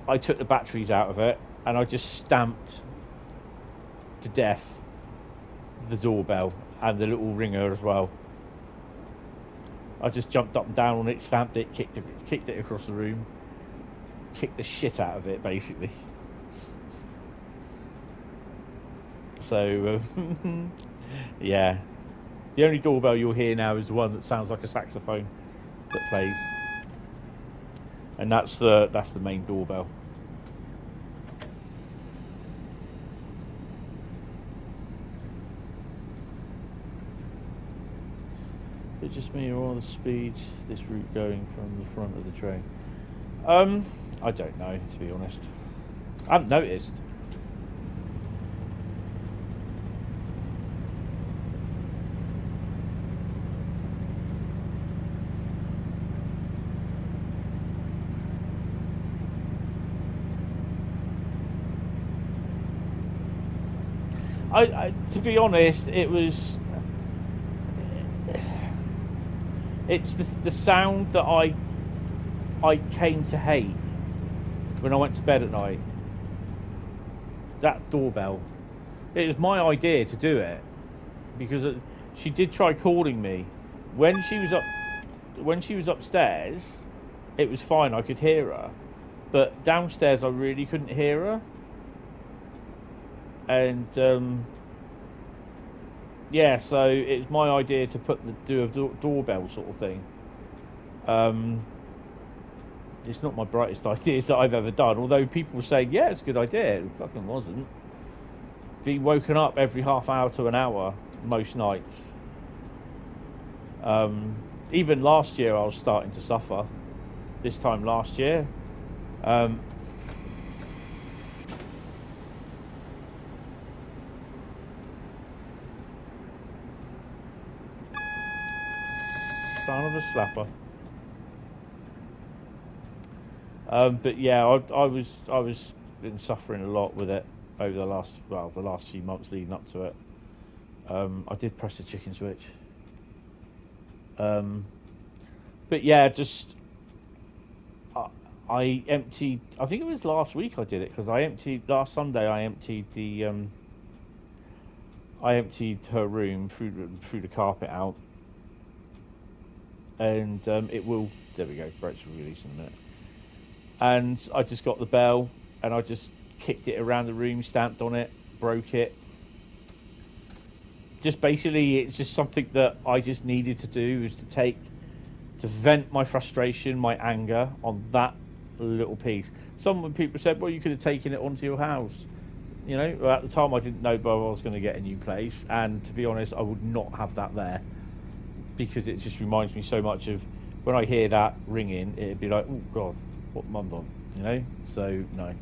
I took the batteries out of it and I just stamped to death the doorbell and the little ringer as well. I just jumped up and down on it, stamped it, kicked it across the room, kicked the shit out of it, basically. So, yeah. The only doorbell you'll hear now is the one that sounds like a saxophone that plays. And that's the main doorbell. It's just me or all the speed this route going from the front of the train. I don't know, to be honest. I haven't noticed. To be honest, it's the sound that I came to hate when I went to bed at night. That doorbell. It was my idea to do it because she did try calling me when she was upstairs. It was fine, I could hear her, but downstairs I really couldn't hear her. And yeah, so it's my idea to do a doorbell sort of thing. It's not my brightest ideas that I've ever done, although people were saying, yeah, it's a good idea. It fucking wasn't. Being woken up every half hour to an hour most nights. Even last year I was starting to suffer. This time last year. Son of a slapper. But yeah, I was been suffering a lot with it over the last few months leading up to it. I did press the chicken switch. But yeah, just I emptied. I think it was last week I did it because last Sunday. I emptied her room threw the carpet out, and it will. There we go. Brakes will release in a minute. And I just got the bell and I just kicked it around the room, stamped on it, broke it. Just basically, it's just something that I just needed to do, was to vent my frustration, my anger on that little piece. Some people said, well, you could have taken it onto your house. You know, well, at the time I didn't know whether I was going to get a new place, and to be honest, I would not have that there because it just reminds me so much of when I hear that ringing, it'd be like, oh God, what mum's on, you know? So, no.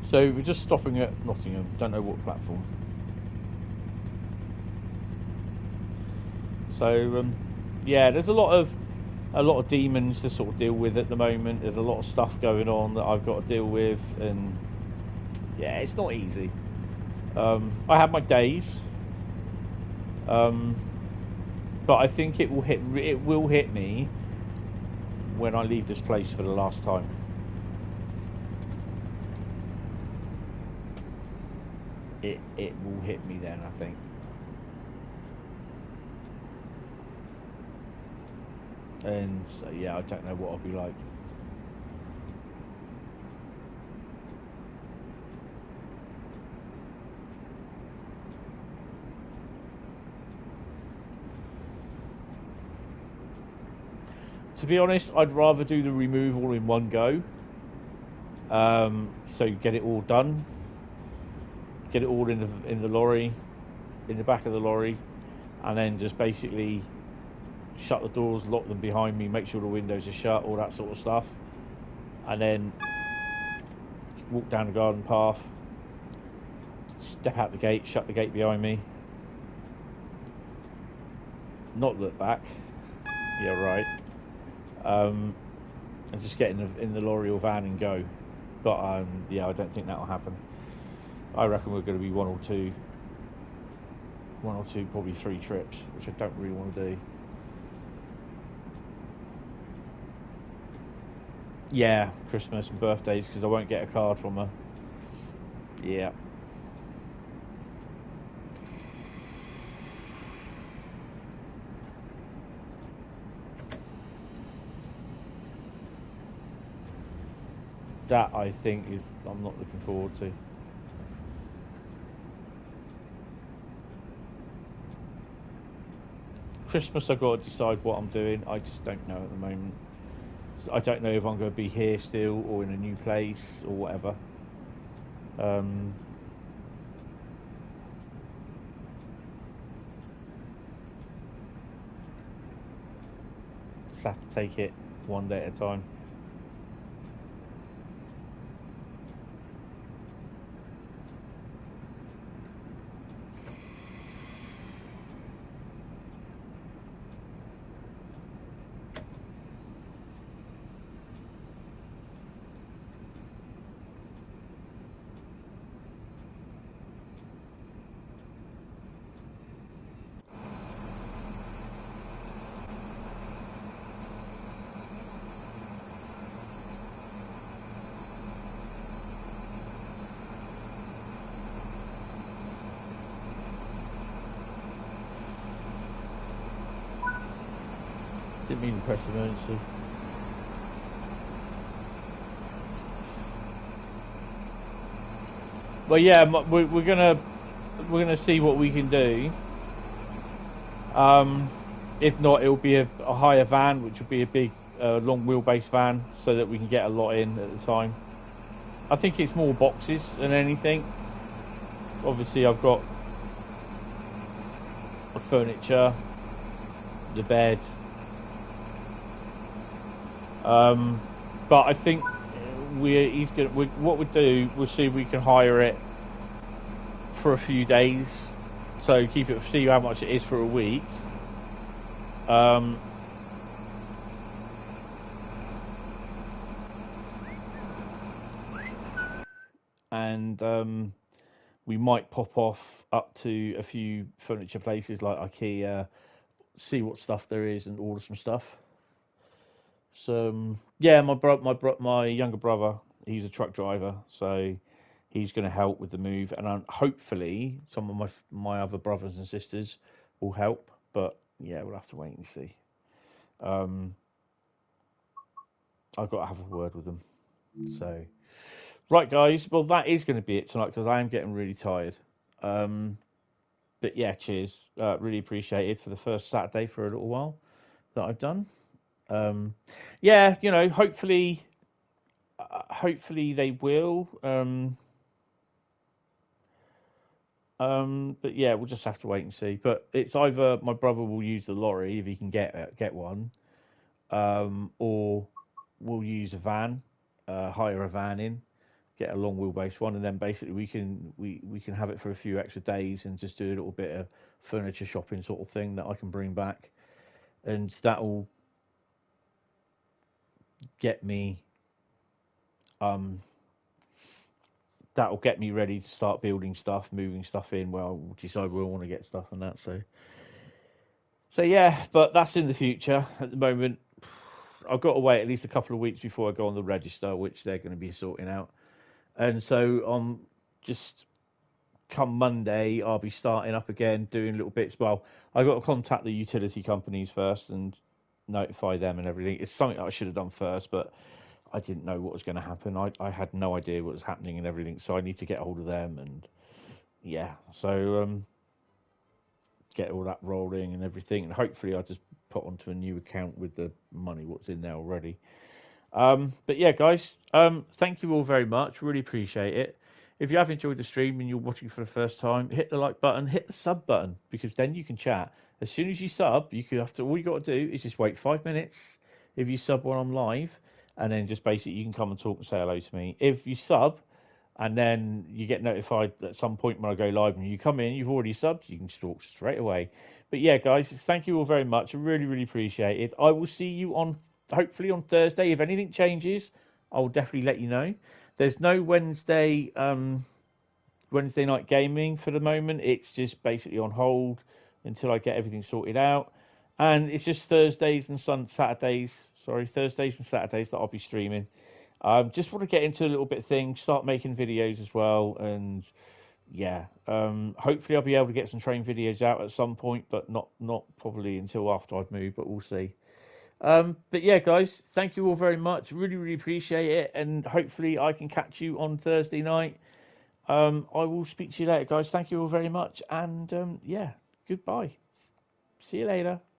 So we're just stopping at Nottingham, don't know what platform. So yeah, there's a lot of demons to sort of deal with at the moment. There's a lot of stuff going on that I've got to deal with, and yeah, it's not easy. I have my days, but I think it will hit me when I leave this place for the last time. It will hit me then, I think. And so, yeah, I don't know what I'll be like. To be honest, I'd rather do the removal in one go. So get it all done. Get it all in the lorry, in the back of the lorry, and then just basically shut the doors, lock them behind me, make sure the windows are shut, all that sort of stuff, and then walk down the garden path, step out the gate, shut the gate behind me, not look back, yeah, right, and just get in the lorry or van and go. But yeah, I don't think that'll happen. I reckon we're going to be one or two, probably 3 trips, which I don't really want to do. Yeah, Christmas and birthdays, because I won't get a card from her. Yeah. That, I think, I'm not looking forward to. Christmas, I've got to decide what I'm doing. I just don't know at the moment. I don't know if I'm going to be here still or in a new place or whatever. Just have to take it one day at a time. Didn't mean to press emergency. Well, yeah, we're gonna see what we can do. If not, it'll be a higher van, which will be a big long wheelbase van, so that we can get a lot in at the time. I think it's more boxes than anything. Obviously, I've got the furniture, the bed. But I think what we'll do, we'll see if we can hire it for a few days. So keep it, see how much it is for a week. And we might pop off up to a few furniture places like IKEA, see what stuff there is, and order some stuff. So yeah, my younger brother, he's a truck driver, so he's going to help with the move, and hopefully some of my other brothers and sisters will help. But yeah, we'll have to wait and see. I've got to have a word with them. So, right, guys. Well, that is going to be it tonight because I am getting really tired. But yeah, cheers. Really appreciate it for the first Saturday for a little while that I've done. Yeah, you know, hopefully they will. But yeah, we'll just have to wait and see. But it's either my brother will use the lorry if he can get one, or we'll use a van, hire a van in, get a long wheelbase one, and then basically we can have it for a few extra days and just do a little bit of furniture shopping sort of thing that I can bring back, and that'll get me ready to start building stuff, moving stuff in. Well, I'll decide where I want to get stuff and that. So yeah, but that's in the future. At the moment, I've got to wait at least a couple of weeks before I go on the register, which they're going to be sorting out. And so just come Monday, I'll be starting up again, doing little bits. Well, I've got to contact the utility companies first and notify them and everything. It's something that I should have done first, but I didn't know what was going to happen. I had no idea what was happening and everything, so I need to get hold of them. And yeah, so get all that rolling and everything, and hopefully I'll just put onto a new account with the money what's in there already. But yeah, guys, thank you all very much. Really appreciate it. If you have enjoyed the stream and you're watching for the first time, hit the like button, hit the sub button, because then you can chat. As soon as you sub, all you got to do is just wait 5 minutes if you sub when I'm live, and then just basically you can come and talk and say hello to me. If you sub and then you get notified at some point when I go live and you come in, you've already subbed, you can talk straight away. But yeah, guys, thank you all very much. I really, really appreciate it. I will see you hopefully on Thursday. If anything changes, I'll definitely let you know. There's no Wednesday night gaming for the moment. It's just basically on hold until I get everything sorted out. And it's just Thursdays and Saturdays that I'll be streaming. Just want to get into a little bit of things, start making videos as well, and yeah, hopefully I'll be able to get some train videos out at some point, but not probably until after I've moved, but we'll see. But yeah, guys, thank you all very much. Really, really appreciate it, and hopefully I can catch you on Thursday night. I will speak to you later, guys. Thank you all very much, and yeah, goodbye. See you later.